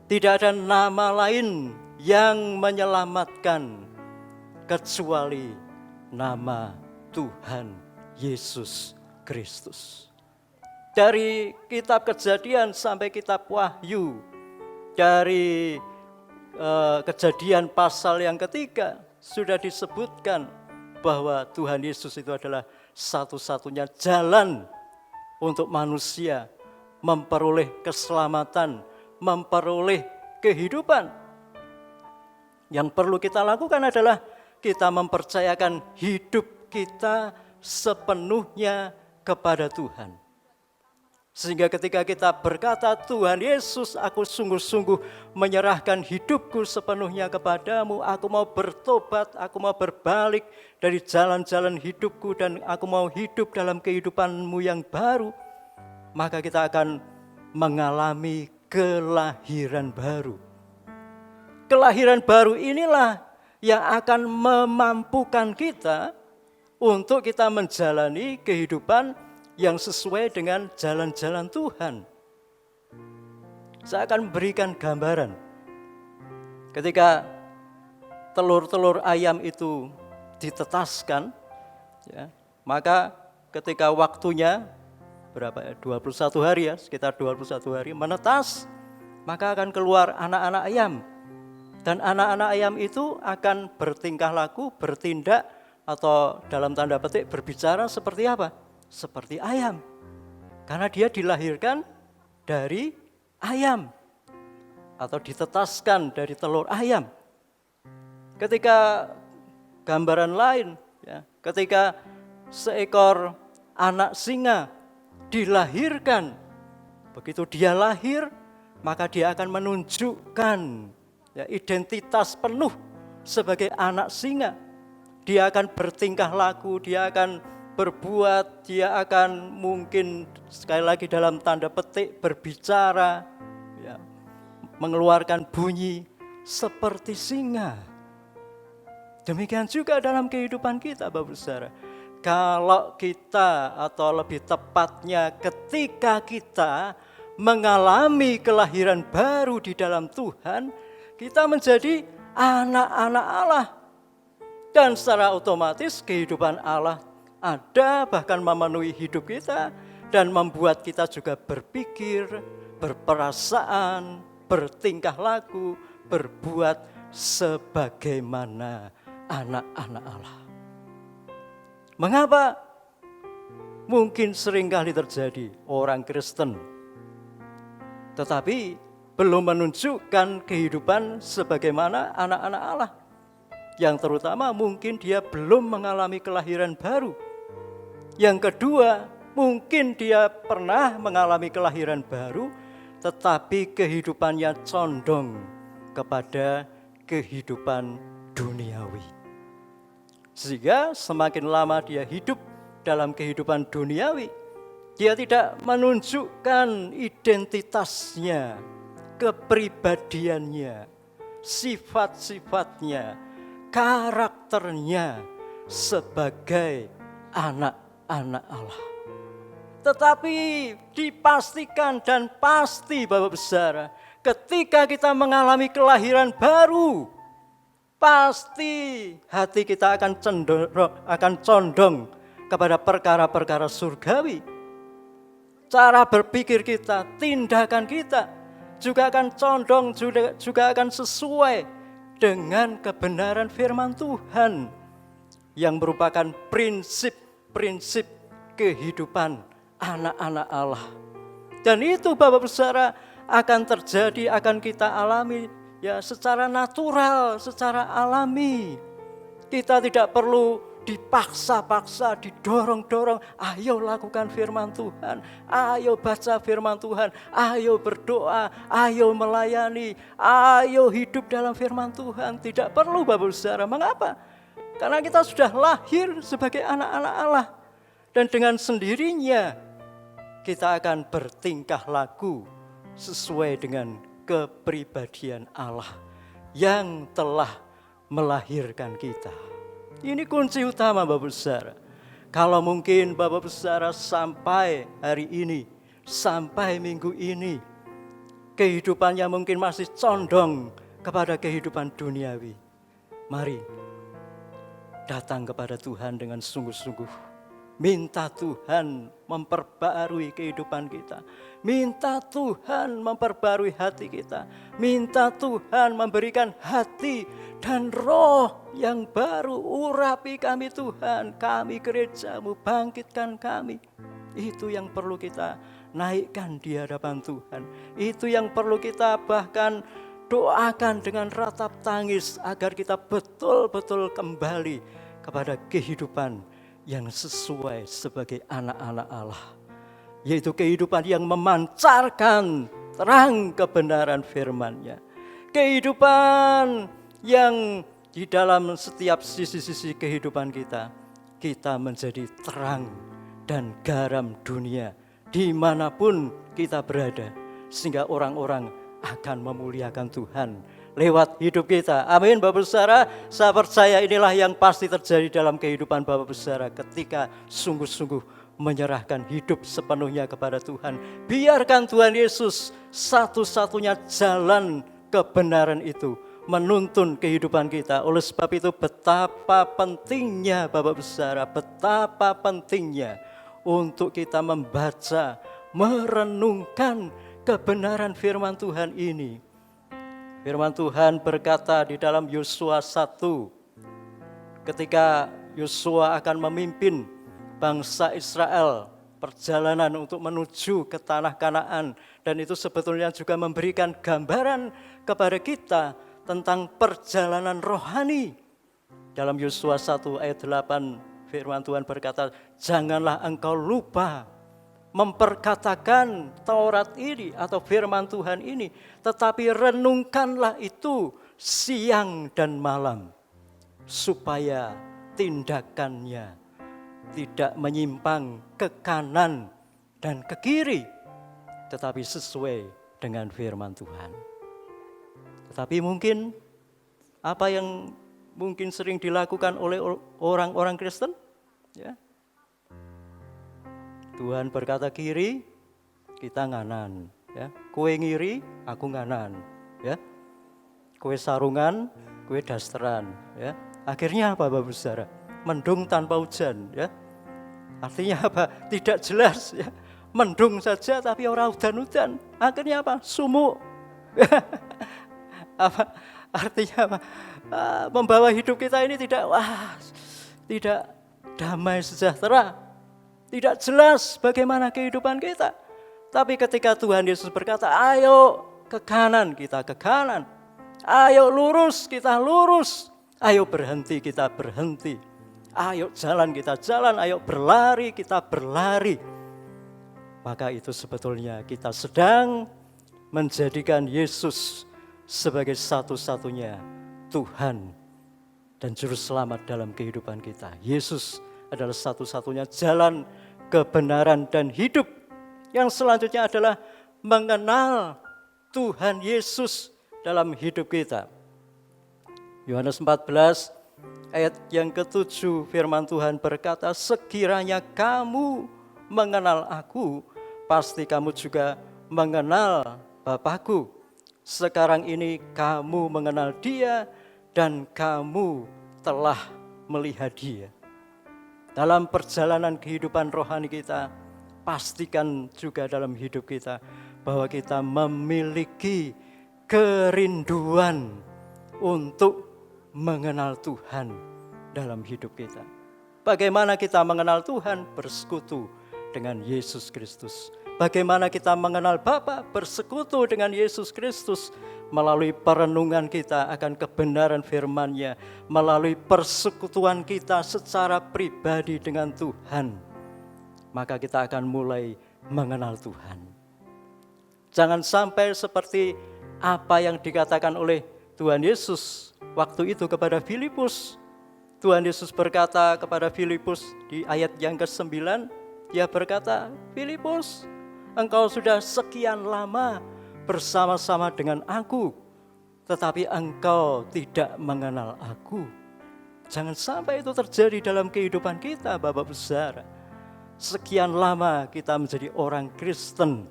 tidak ada nama lain yang menyelamatkan kecuali nama Tuhan Yesus Kristus. Dari kitab Kejadian sampai kitab Wahyu, dari Kejadian pasal yang ketiga sudah disebutkan bahwa Tuhan Yesus itu adalah satu-satunya jalan untuk manusia memperoleh keselamatan, memperoleh kehidupan. Yang perlu kita lakukan adalah kita mempercayakan hidup kita sepenuhnya kepada Tuhan. Sehingga ketika kita berkata, Tuhan Yesus, aku sungguh-sungguh menyerahkan hidupku sepenuhnya kepadamu. Aku mau bertobat, aku mau berbalik dari jalan-jalan hidupku dan aku mau hidup dalam kehidupanmu yang baru. Maka kita akan mengalami kelahiran baru. Kelahiran baru inilah yang akan memampukan kita untuk kita menjalani kehidupan yang sesuai dengan jalan-jalan Tuhan. Saya akan memberikan gambaran. Ketika telur-telur ayam itu ditetaskan, ya, maka ketika waktunya berapa ya? 21 hari ya, sekitar 21 hari menetas, maka akan keluar anak-anak ayam. Dan anak-anak ayam itu akan bertingkah laku, bertindak, atau dalam tanda petik berbicara seperti apa? Seperti ayam. Karena dia dilahirkan dari ayam atau ditetaskan dari telur ayam. Ketika gambaran lain, ya, ketika seekor anak singa dilahirkan, begitu dia lahir, maka dia akan menunjukkan, ya, identitas penuh sebagai anak singa. Dia akan bertingkah laku, dia akan berbuat, dia akan mungkin sekali lagi dalam tanda petik berbicara, ya, mengeluarkan bunyi seperti singa. Demikian juga dalam kehidupan kita, Bapak Saudara. Kalau kita, atau lebih tepatnya ketika kita mengalami kelahiran baru di dalam Tuhan, kita menjadi anak-anak Allah. Dan secara otomatis kehidupan Allah ada, bahkan memenuhi hidup kita, dan membuat kita juga berpikir, berperasaan, bertingkah laku, berbuat sebagaimana anak-anak Allah. Mengapa? Mungkin seringkali terjadi orang Kristen, tetapi belum menunjukkan kehidupan sebagaimana anak-anak Allah. Yang terutama mungkin dia belum mengalami kelahiran baru. Yang kedua, mungkin dia pernah mengalami kelahiran baru, tetapi kehidupannya condong kepada kehidupan duniawi. Sehingga semakin lama dia hidup dalam kehidupan duniawi, dia tidak menunjukkan identitasnya, kepribadiannya, sifat-sifatnya, karakternya sebagai anak-anak Allah. Tetapi dipastikan dan pasti, Bapak Saudara, ketika kita mengalami kelahiran baru, pasti hati kita akan condong kepada perkara-perkara surgawi. Cara berpikir kita, tindakan kita juga akan condong, juga akan sesuai dengan kebenaran firman Tuhan yang merupakan prinsip-prinsip kehidupan anak-anak Allah. Dan itu, Bapak Saudara, akan terjadi, akan kita alami, ya, secara natural, secara alami. Kita tidak perlu dipaksa-paksa, didorong-dorong, ayo lakukan firman Tuhan, ayo baca firman Tuhan, ayo berdoa, ayo melayani, ayo hidup dalam firman Tuhan. Tidak perlu, Bapak Saudara. Mengapa? Karena kita sudah lahir sebagai anak-anak Allah. Dan dengan sendirinya kita akan bertingkah laku sesuai dengan kepribadian Allah yang telah melahirkan kita. Ini kunci utama, Bapak Saudara. Kalau mungkin Bapak Saudara sampai hari ini, sampai minggu ini, kehidupannya mungkin masih condong kepada kehidupan duniawi, mari datang kepada Tuhan dengan sungguh-sungguh. Minta Tuhan memperbarui kehidupan kita. Minta Tuhan memperbarui hati kita. Minta Tuhan memberikan hati dan roh yang baru. Urapi kami Tuhan, kami gerejamu, bangkitkan kami. Itu yang perlu kita naikkan di hadapan Tuhan. Itu yang perlu kita bahkan doakan dengan ratap tangis agar kita betul-betul kembali kepada kehidupan yang sesuai sebagai anak-anak Allah, yaitu kehidupan yang memancarkan terang kebenaran firman-Nya. Kehidupan yang di dalam setiap sisi-sisi kehidupan kita menjadi terang dan garam dunia dimanapun kita berada, sehingga orang-orang akan memuliakan Tuhan lewat hidup kita. Amin, Bapak Saudara. Saya percaya inilah yang pasti terjadi dalam kehidupan Bapak Saudara ketika sungguh-sungguh menyerahkan hidup sepenuhnya kepada Tuhan. Biarkan Tuhan Yesus satu-satunya jalan kebenaran itu menuntun kehidupan kita. Oleh sebab itu betapa pentingnya Bapak Saudara, betapa pentingnya untuk kita membaca, merenungkan kebenaran firman Tuhan ini. Firman Tuhan berkata di dalam Yosua 1, ketika Yosua akan memimpin bangsa Israel perjalanan untuk menuju ke tanah Kanaan, dan itu sebetulnya juga memberikan gambaran kepada kita tentang perjalanan rohani. Dalam Yosua 1 ayat 8 firman Tuhan berkata, janganlah engkau lupa memperkatakan Taurat ini atau firman Tuhan ini, tetapi renungkanlah itu siang dan malam, supaya tindakannya tidak menyimpang ke kanan dan ke kiri, tetapi sesuai dengan firman Tuhan. Tetapi mungkin apa yang mungkin sering dilakukan oleh orang-orang Kristen, ya, Tuhan berkata kiri, kita nganan, ya. Kue ngiri, aku nganan, ya. Kue sarungan, kue dasteran, ya. Akhirnya apa Bapak Saudara? Mendung tanpa hujan, ya. Artinya apa? Tidak jelas, ya. Mendung saja tapi ora udan-udan. Akhirnya apa? Sumuk. Apa artinya apa? Membawa hidup kita ini tidak damai sejahtera. Tidak jelas bagaimana kehidupan kita. Tapi ketika Tuhan Yesus berkata, ayo ke kanan, kita ke kanan. Ayo lurus, kita lurus. Ayo berhenti, kita berhenti. Ayo jalan, kita jalan. Ayo berlari, kita berlari. Maka itu sebetulnya kita sedang menjadikan Yesus sebagai satu-satunya Tuhan dan Juru Selamat dalam kehidupan kita. Yesus adalah satu-satunya jalan kebenaran dan hidup. Yang selanjutnya adalah mengenal Tuhan Yesus dalam hidup kita. Yohanes 14 ayat yang ke-7 firman Tuhan berkata, sekiranya kamu mengenal aku, pasti kamu juga mengenal Bapakku. Sekarang ini kamu mengenal Dia dan kamu telah melihat Dia. Dalam perjalanan kehidupan rohani kita, pastikan juga dalam hidup kita bahwa kita memiliki kerinduan untuk mengenal Tuhan dalam hidup kita. Bagaimana kita mengenal Tuhan? Bersekutu dengan Yesus Kristus. Bagaimana kita mengenal Bapa? Bersekutu dengan Yesus Kristus. Melalui perenungan kita akan kebenaran firman-Nya, melalui persekutuan kita secara pribadi dengan Tuhan, maka kita akan mulai mengenal Tuhan. Jangan sampai seperti apa yang dikatakan oleh Tuhan Yesus waktu itu kepada Filipus. Tuhan Yesus berkata kepada Filipus di ayat yang ke-9, Dia berkata, Filipus, engkau sudah sekian lama bersama-sama dengan aku, tetapi engkau tidak mengenal aku. Jangan sampai itu terjadi dalam kehidupan kita, Bapak Saudara. Sekian lama kita menjadi orang Kristen,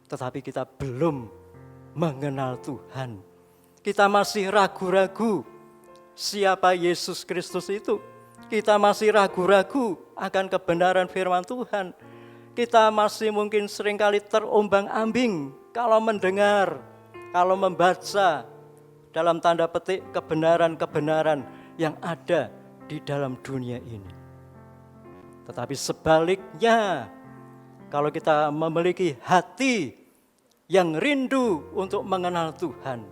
tetapi kita belum mengenal Tuhan. Kita masih ragu-ragu siapa Yesus Kristus itu. Kita masih ragu-ragu akan kebenaran firman Tuhan. Kita masih mungkin seringkali terombang-ambing kalau mendengar, kalau membaca dalam tanda petik kebenaran-kebenaran yang ada di dalam dunia ini. Tetapi sebaliknya, kalau kita memiliki hati yang rindu untuk mengenal Tuhan,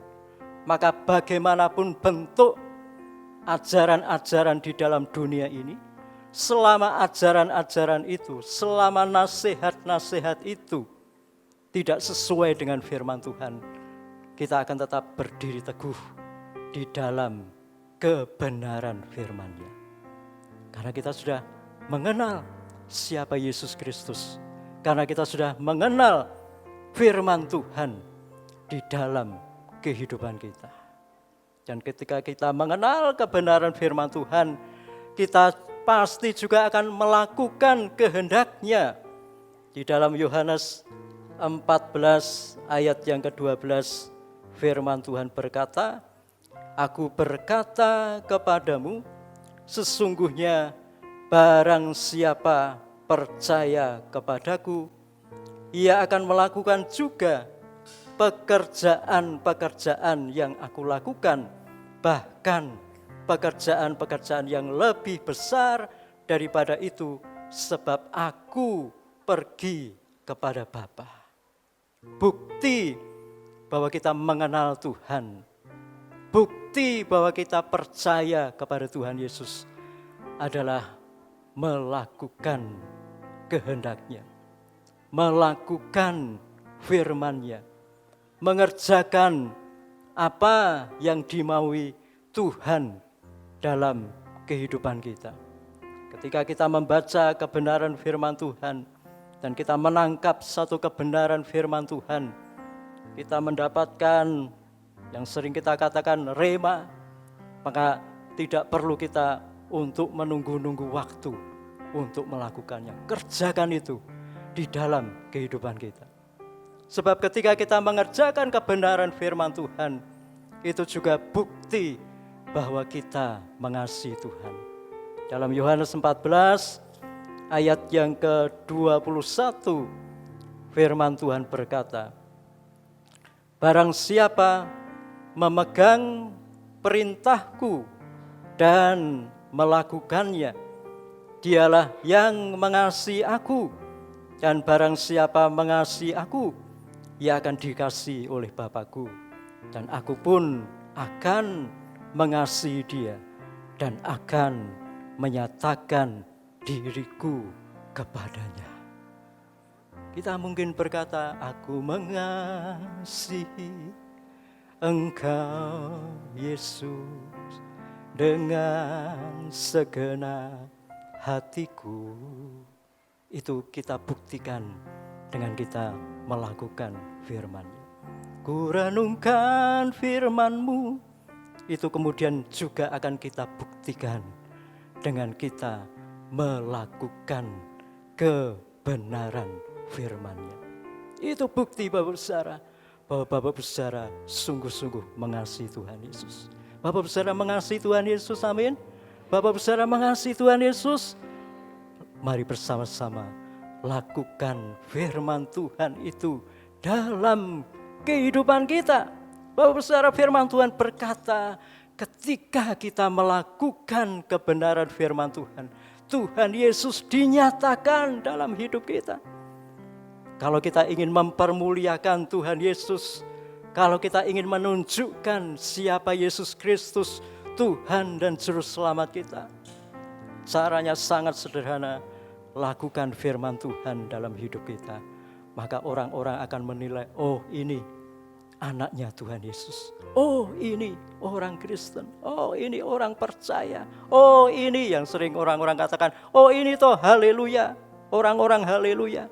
maka bagaimanapun bentuk ajaran-ajaran di dalam dunia ini, selama ajaran-ajaran itu, selama nasihat-nasihat itu tidak sesuai dengan firman Tuhan, kita akan tetap berdiri teguh di dalam kebenaran firman-Nya. Karena kita sudah mengenal siapa Yesus Kristus, karena kita sudah mengenal firman Tuhan di dalam kehidupan kita. Dan ketika kita mengenal kebenaran firman Tuhan, kita pasti juga akan melakukan kehendak-Nya. Di dalam Yohanes 14 ayat yang ke-12 firman Tuhan berkata, Aku berkata kepadamu, sesungguhnya barang siapa percaya kepadaku, ia akan melakukan juga pekerjaan-pekerjaan yang aku lakukan, bahkan pekerjaan-pekerjaan yang lebih besar daripada itu, sebab aku pergi kepada Bapa. Bukti bahwa kita mengenal Tuhan, bukti bahwa kita percaya kepada Tuhan Yesus adalah melakukan kehendak-Nya, melakukan firman-Nya, mengerjakan apa yang dimaui Tuhan dalam kehidupan kita. Ketika kita membaca kebenaran firman Tuhan dan kita menangkap satu kebenaran firman Tuhan, kita mendapatkan yang sering kita katakan rema, maka tidak perlu kita untuk menunggu-nunggu waktu untuk melakukannya. Kerjakan itu di dalam kehidupan kita. Sebab ketika kita mengerjakan kebenaran firman Tuhan, itu juga bukti bahwa kita mengasihi Tuhan. Dalam Yohanes 14 ayat yang ke-21 firman Tuhan berkata, Barang siapa memegang perintahku dan melakukannya, dialah yang mengasihi aku, dan barang siapa mengasihi aku, ia akan dikasihi oleh Bapa-Ku, dan aku pun akan mengasihi dia dan akan menyatakan diriku kepadanya. Kita mungkin berkata, aku mengasihi Engkau Yesus dengan segenap hatiku. Itu kita buktikan dengan kita melakukan firman-Nya. Ku renungkan firman-Mu, itu kemudian juga akan kita buktikan dengan kita melakukan kebenaran firman-Nya. Itu bukti Bapak Saudara, bahwa Bapak Saudara sungguh-sungguh mengasihi Tuhan Yesus. Bapak Saudara mengasihi Tuhan Yesus, amin. Bapak Saudara mengasihi Tuhan Yesus. Mari bersama-sama lakukan firman Tuhan itu dalam kehidupan kita. Bapak Saudara, firman Tuhan berkata, ketika kita melakukan kebenaran firman Tuhan, Tuhan Yesus dinyatakan dalam hidup kita. Kalau kita ingin mempermuliakan Tuhan Yesus, kalau kita ingin menunjukkan siapa Yesus Kristus, Tuhan dan Juru Selamat kita, caranya sangat sederhana, lakukan firman Tuhan dalam hidup kita. Maka orang-orang akan menilai, oh ini anaknya Tuhan Yesus. Oh ini orang Kristen. Oh ini orang percaya. Oh ini yang sering orang-orang katakan, oh ini toh haleluya. Orang-orang haleluya.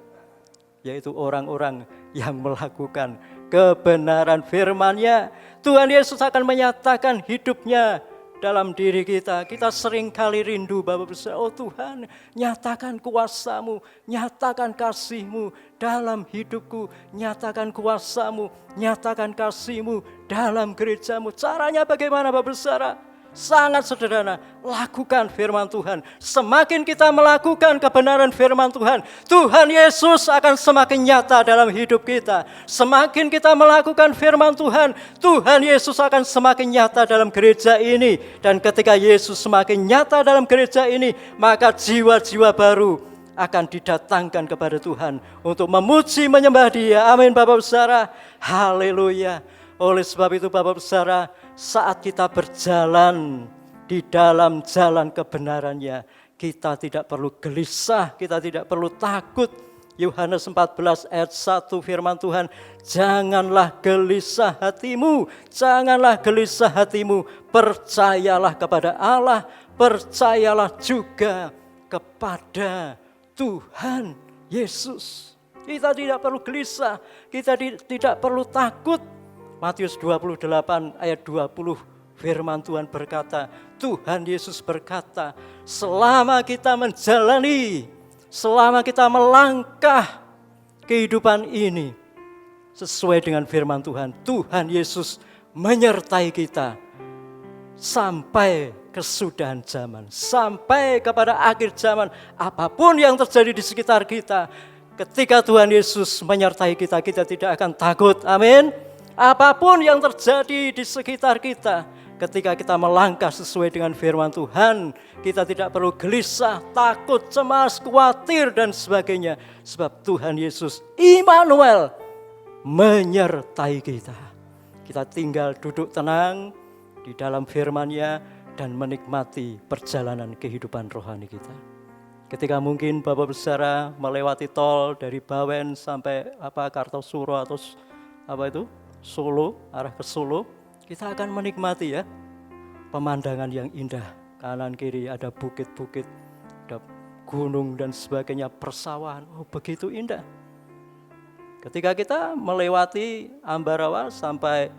Yaitu orang-orang yang melakukan kebenaran firman-Nya. Tuhan Yesus akan menyatakan hidupnya dalam diri kita. Kita sering kali rindu Bapak Saudara, oh Tuhan, nyatakan kuasa-Mu, nyatakan kasih-Mu dalam hidupku, nyatakan kuasa-Mu, nyatakan kasih-Mu dalam gereja-Mu. Caranya bagaimana Bapak Saudara? Sangat sederhana, lakukan firman Tuhan. Semakin kita melakukan kebenaran firman Tuhan, Tuhan Yesus akan semakin nyata dalam hidup kita. Semakin kita melakukan firman Tuhan, Tuhan Yesus akan semakin nyata dalam gereja ini. Dan ketika Yesus semakin nyata dalam gereja ini, maka jiwa-jiwa baru akan didatangkan kepada Tuhan untuk memuji menyembah Dia. Amin Bapak Saudara. Haleluya. Oleh sebab itu Bapak Saudara, saat kita berjalan di dalam jalan kebenarannya, kita tidak perlu gelisah, kita tidak perlu takut. Yohanes 14 ayat 1 firman Tuhan, janganlah gelisah hatimu, janganlah gelisah hatimu, percayalah kepada Allah, percayalah juga kepada Tuhan Yesus. Kita tidak perlu gelisah, kita tidak perlu takut. Matius 28 ayat 20 Firman Tuhan berkata, Tuhan Yesus berkata, selama kita menjalani, selama kita melangkah kehidupan ini sesuai dengan firman Tuhan, Tuhan Yesus menyertai kita sampai kesudahan zaman, sampai kepada akhir zaman. Apapun yang terjadi di sekitar kita, ketika Tuhan Yesus menyertai kita, kita tidak akan takut. Amin. Apapun yang terjadi di sekitar kita, ketika kita melangkah sesuai dengan firman Tuhan, kita tidak perlu gelisah, takut, cemas, khawatir, dan sebagainya. Sebab Tuhan Yesus, Immanuel, menyertai kita. Kita tinggal duduk tenang di dalam firman-Nya dan menikmati perjalanan kehidupan rohani kita. Ketika mungkin Bapak Saudara melewati tol dari Bawen sampai Kartosuro atau Solo, arah ke Solo, kita akan menikmati ya pemandangan yang indah. Kanan kiri ada bukit-bukit, ada gunung dan sebagainya, persawahan. Oh, begitu indah. Ketika kita melewati Ambarawa sampai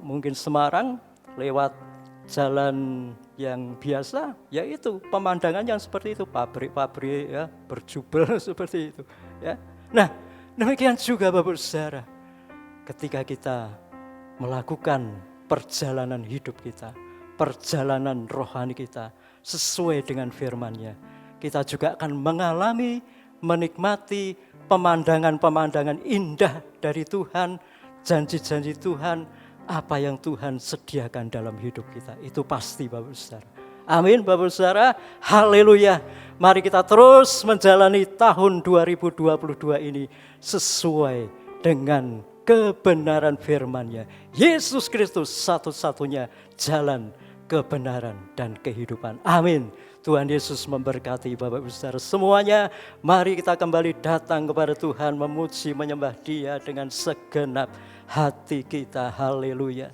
mungkin Semarang, lewat jalan yang biasa, yaitu pemandangan yang seperti itu, pabrik-pabrik ya, berjubel seperti itu ya. Nah, demikian juga Bapak Saudara, ketika kita melakukan perjalanan hidup kita, perjalanan rohani kita sesuai dengan firman-Nya, kita juga akan mengalami, menikmati pemandangan-pemandangan indah dari Tuhan, janji-janji Tuhan, apa yang Tuhan sediakan dalam hidup kita. Itu pasti Bapak Saudara. Amin Bapak Saudara, haleluya. Mari kita terus menjalani tahun 2022 ini sesuai dengan kebenaran firman-Nya. Yesus Kristus satu-satunya jalan, kebenaran, dan kehidupan. Amin. Tuhan Yesus memberkati Bapak Ibu Saudara semuanya. Mari kita kembali datang kepada Tuhan, memuji, menyembah Dia dengan segenap hati kita. Haleluya.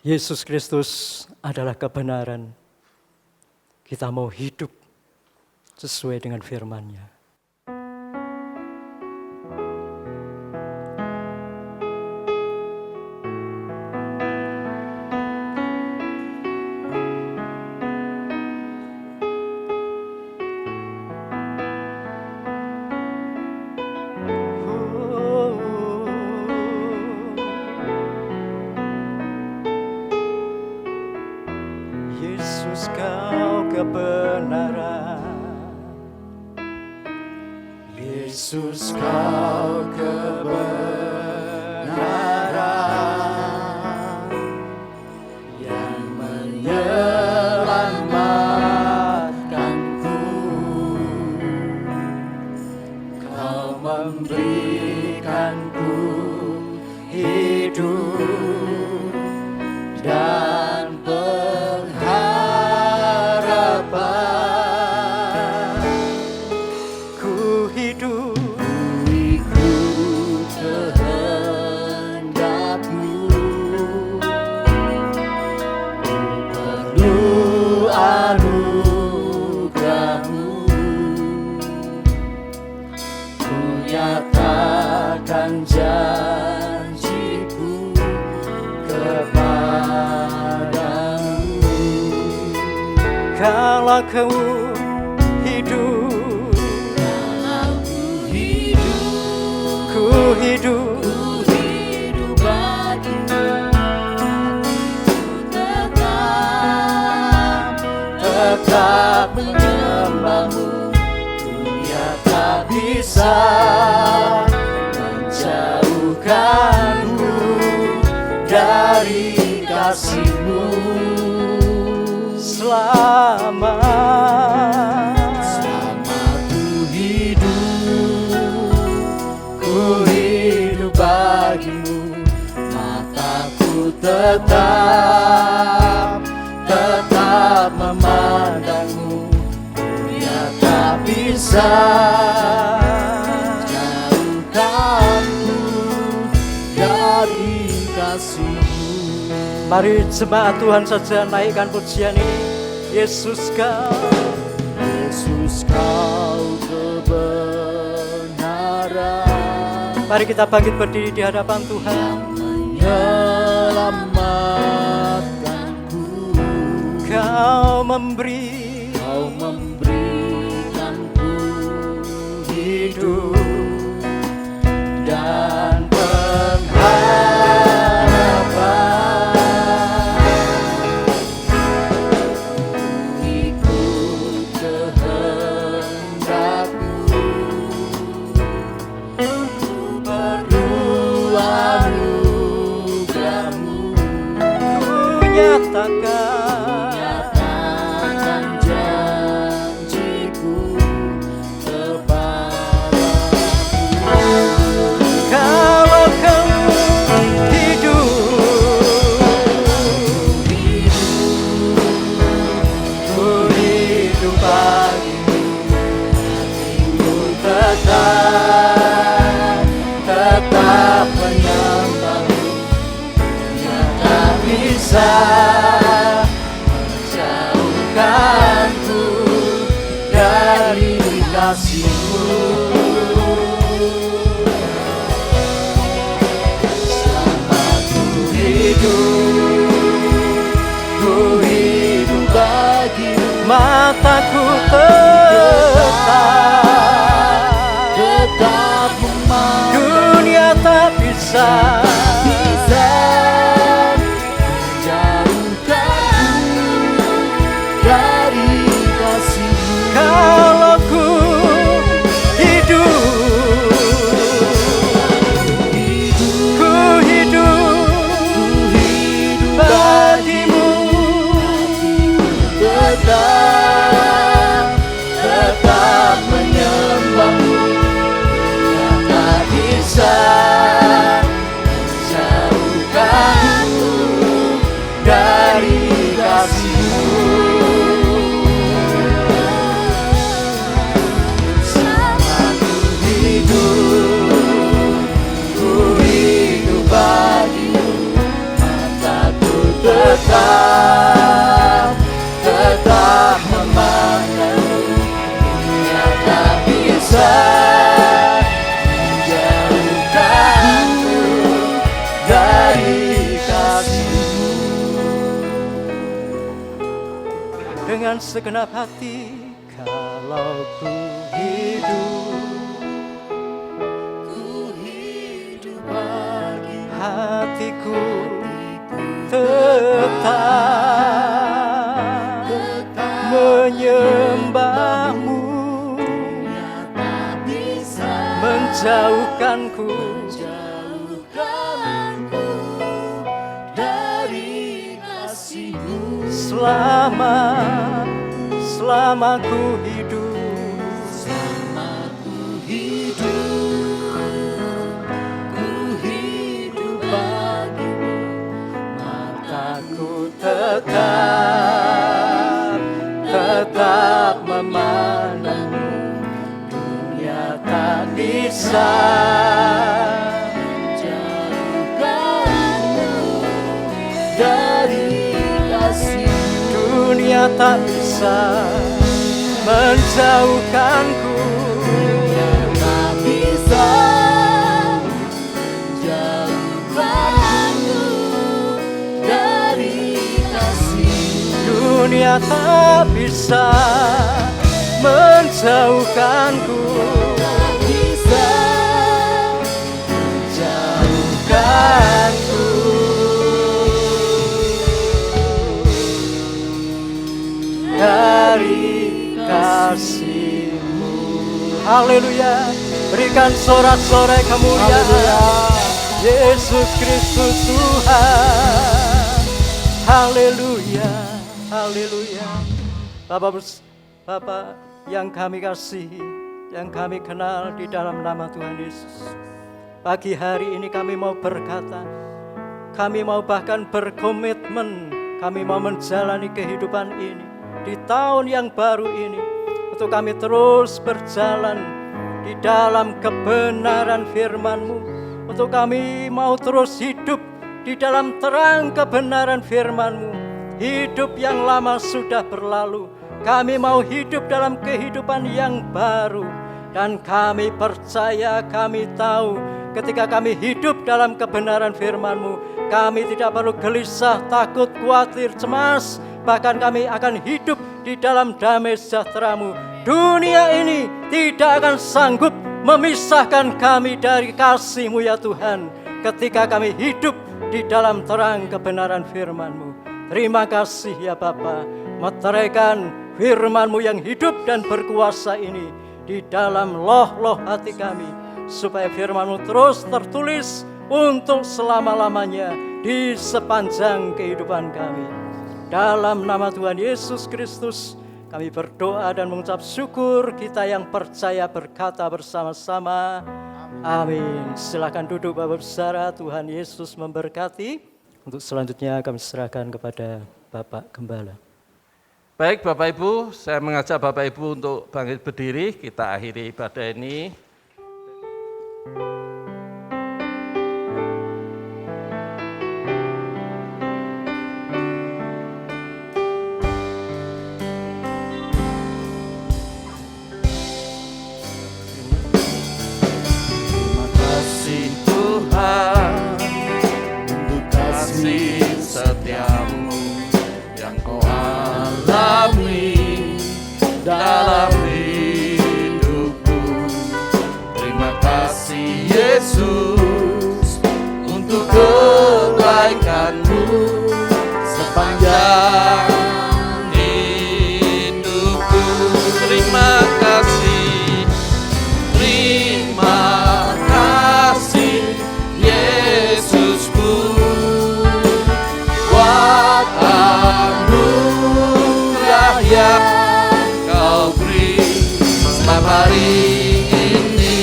Yesus Kristus adalah kebenaran. Kita mau hidup sesuai dengan firman-Nya. Yesus kau kebenaran, Yesus kau kebenaran yang menyelamatkanku. Kau memberikanku hidup dan pengharapan. Ku hidup, ikut kehendak-Mu. Ku perlu anugerah-Mu. Ku nyatakan janji-Ku kepadamu. Kalau Kau hidup, ku hidup bagimu. Tetap menyembah-Mu. Dunia tak bisa menjauhkanku dari kasih-Mu. Selama ku hidup bagimu. Mataku tetap memandang-Mu. Dunia tak bisa jauhkanku dari kasih-Mu. Mari jemaat Tuhan saja naikkan pujian ini. Yesus kau kebenaran. Mari kita bangkit berdiri di hadapan Tuhan. Menyelamatkan. Kau memberikanku hidup dan pengharapan, ikut kehendakmu, perlu anugerahmu, ku nyatakan nyatakan janjiku kepadamu. kalau kamu hidup, ku hidup bagimu, hatiku tetap menyembahmu. Nyata bisa menjauhkanku dari kasih-Mu. Selama ku hidup bagimu, mataku Tetap memandang dunia tak bisa menjauhkanku dari kasih-Mu. kalau ku hidup, ku hidup bagimu, tetap menyembahmu. Nyata bisa menjauhkanku dari kasih-Mu. Selama ku hidup bagimu, mataku tetap memandangmu. Nyata bisa menjauhkanku dari kasih-Mu. dengan segenap hati. Kalau ku hidup Bagi hatiku tetap menyembahmu, nyata bisa menjauhkanku jauhkanku dari kasih-Mu. selama ku hidup. Ku hidup bagimu, Mataku tetap memandangmu. Dunia tak bisa jauhkanmu dari kasih-Mu. dunia tak bisa menjauhkanku. Tak bisa jauhkanku dari kasih-Mu. Dunia tak bisa menjauhkanku. Tak bisa Menjauhkanku dari kasih-Mu. Haleluya. Berikan sorak-sorai kemuliaan Yesus Kristus Tuhan. Haleluya. Haleluya. Bapak yang kami kasihi, yang kami kenal di dalam nama Tuhan Yesus, pagi hari ini kami mau berkata, kami mau bahkan berkomitmen, kami mau menjalani kehidupan ini di tahun yang baru ini, untuk kami terus berjalan di dalam kebenaran firman-Mu, untuk kami mau terus hidup di dalam terang kebenaran firman-Mu. Hidup yang lama sudah berlalu, kami mau hidup dalam kehidupan yang baru. Dan kami percaya, kami tahu ketika kami hidup dalam kebenaran firman-Mu, kami tidak perlu gelisah, takut, khawatir, cemas, bahkan kami akan hidup di dalam damai sejahtera-Mu. Dunia ini tidak akan sanggup memisahkan kami dari kasih-Mu ya Tuhan, ketika kami hidup di dalam terang kebenaran firman-Mu. Terima kasih ya Bapa, meteraikan firman-Mu yang hidup dan berkuasa ini di dalam loh-loh hati kami, supaya firman-Mu terus tertulis untuk selama-lamanya di sepanjang kehidupan kami. Dalam nama Tuhan Yesus Kristus kami berdoa dan mengucap syukur. Kita yang percaya berkata bersama-sama, amin. Silakan duduk Bapak Saudara, Tuhan Yesus memberkati. Untuk selanjutnya kami serahkan kepada Bapak Gembala. Baik Bapak Ibu, saya mengajak Bapak Ibu untuk bangkit berdiri, kita akhiri ibadah ini. Terima kasih Tuhan untuk kasih setiamu yang kau alami dalam hidupku. Terima kasih Yesus untuk kebaikan-Mu sepanjang hidupku. Terima kasih, terima kasih Yesusku, buat anugerah yang kau beri setiap hari ini.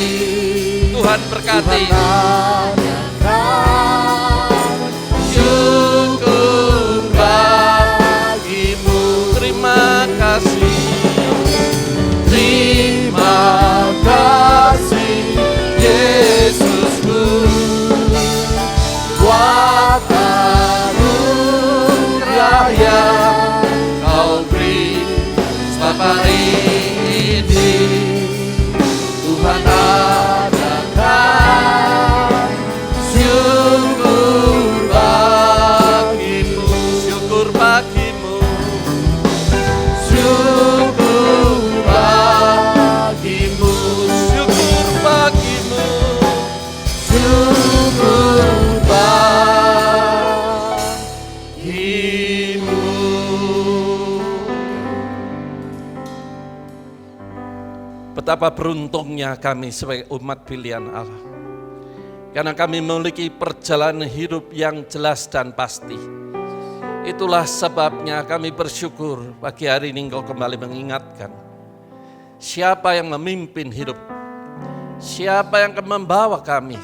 Tuhan berkati. Syukur bagimu. Terima kasih. Terima kasih Yesusku, buat anugerah yang kau beri setiap hari ini. Tuhan adakan syukur bagimu, syukur bagimu, syukur bagimu, syukur bagimu, syukur bagimu. Betapa beruntungnya kami sebagai umat pilihan Allah, karena kami memiliki perjalanan hidup yang jelas dan pasti. Itulah sebabnya kami bersyukur pagi hari ini Engkau kembali mengingatkan siapa yang memimpin hidup, siapa yang akan membawa kami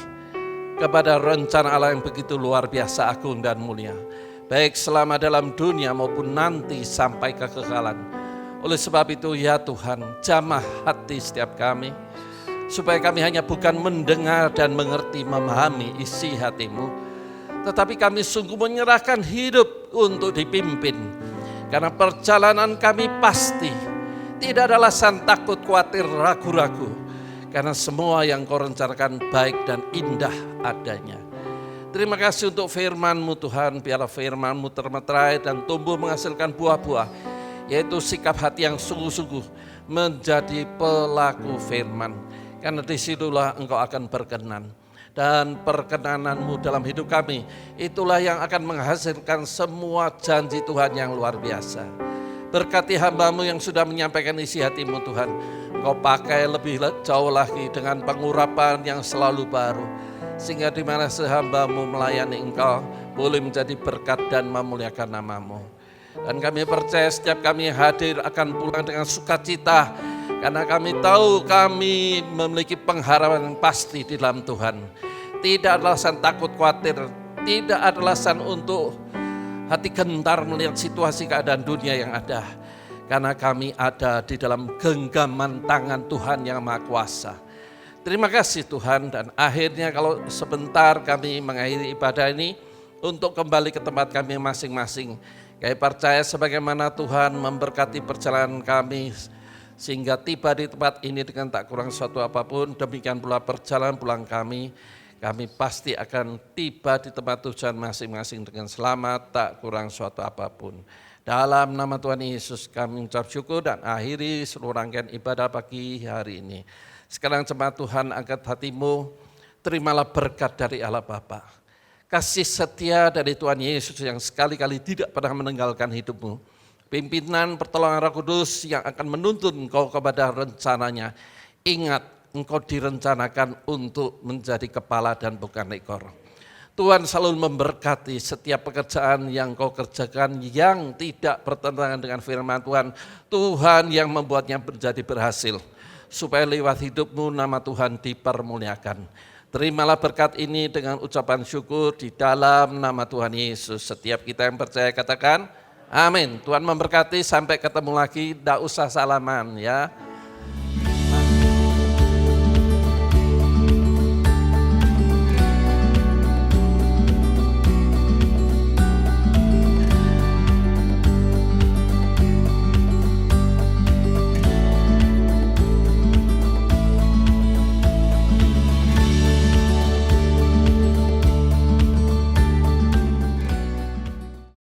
kepada rencana Allah yang begitu luar biasa, agung dan mulia, baik selama dalam dunia maupun nanti sampai kekekalan. Oleh sebab itu ya Tuhan, jamah hati setiap kami, supaya kami hanya bukan mendengar dan mengerti, memahami isi hati-Mu, tetapi kami sungguh menyerahkan hidup untuk dipimpin. Karena perjalanan kami pasti, tidak ada alasan takut, khawatir, ragu-ragu, karena semua yang Kau rencanakan baik dan indah adanya. Terima kasih untuk firman-Mu Tuhan, biarlah firman-Mu termeterai dan tumbuh menghasilkan buah-buah, yaitu sikap hati yang sungguh-sungguh menjadi pelaku firman. Karena disitulah Engkau akan berkenan. Dan perkenanan-Mu dalam hidup kami, itulah yang akan menghasilkan semua janji Tuhan yang luar biasa. Berkati hamba-Mu yang sudah menyampaikan isi hati-Mu Tuhan. Engkau pakai lebih jauh lagi dengan pengurapan yang selalu baru. Sehingga di mana hamba-Mu melayani Engkau, boleh menjadi berkat dan memuliakan nama-Mu. Dan kami percaya setiap kami hadir akan pulang dengan sukacita, karena kami tahu kami memiliki pengharapan yang pasti di dalam Tuhan. Tidak ada alasan takut, khawatir, tidak ada alasan untuk hati gentar melihat situasi keadaan dunia yang ada, karena kami ada di dalam genggaman tangan Tuhan yang Maha Kuasa. Terima kasih Tuhan. Dan akhirnya kalau sebentar kami mengakhiri ibadah ini untuk kembali ke tempat kami masing-masing, kami percaya sebagaimana Tuhan memberkati perjalanan kami sehingga tiba di tempat ini dengan tak kurang suatu apapun, demikian pula perjalanan pulang kami. Kami pasti akan tiba di tempat tujuan masing-masing dengan selamat, tak kurang suatu apapun. Dalam nama Tuhan Yesus kami mengucap syukur dan akhiri seluruh rangkaian ibadah pagi hari ini. Sekarang jemaat Tuhan, angkat hatimu, terimalah berkat dari Allah Bapa. Kasih setia dari Tuhan Yesus yang sekali-kali tidak pernah meninggalkan hidupmu. Pimpinan pertolongan Roh Kudus yang akan menuntun engkau kepada rencananya. Ingat, engkau direncanakan untuk menjadi kepala dan bukan ekor. Tuhan selalu memberkati setiap pekerjaan yang kau kerjakan yang tidak bertentangan dengan firman Tuhan. Tuhan yang membuatnya menjadi berhasil. Supaya lewat hidupmu nama Tuhan dipermuliakan. Terimalah berkat ini dengan ucapan syukur di dalam nama Tuhan Yesus. Setiap kita yang percaya katakan, amin. Tuhan memberkati, sampai ketemu lagi, tidak usah salaman ya.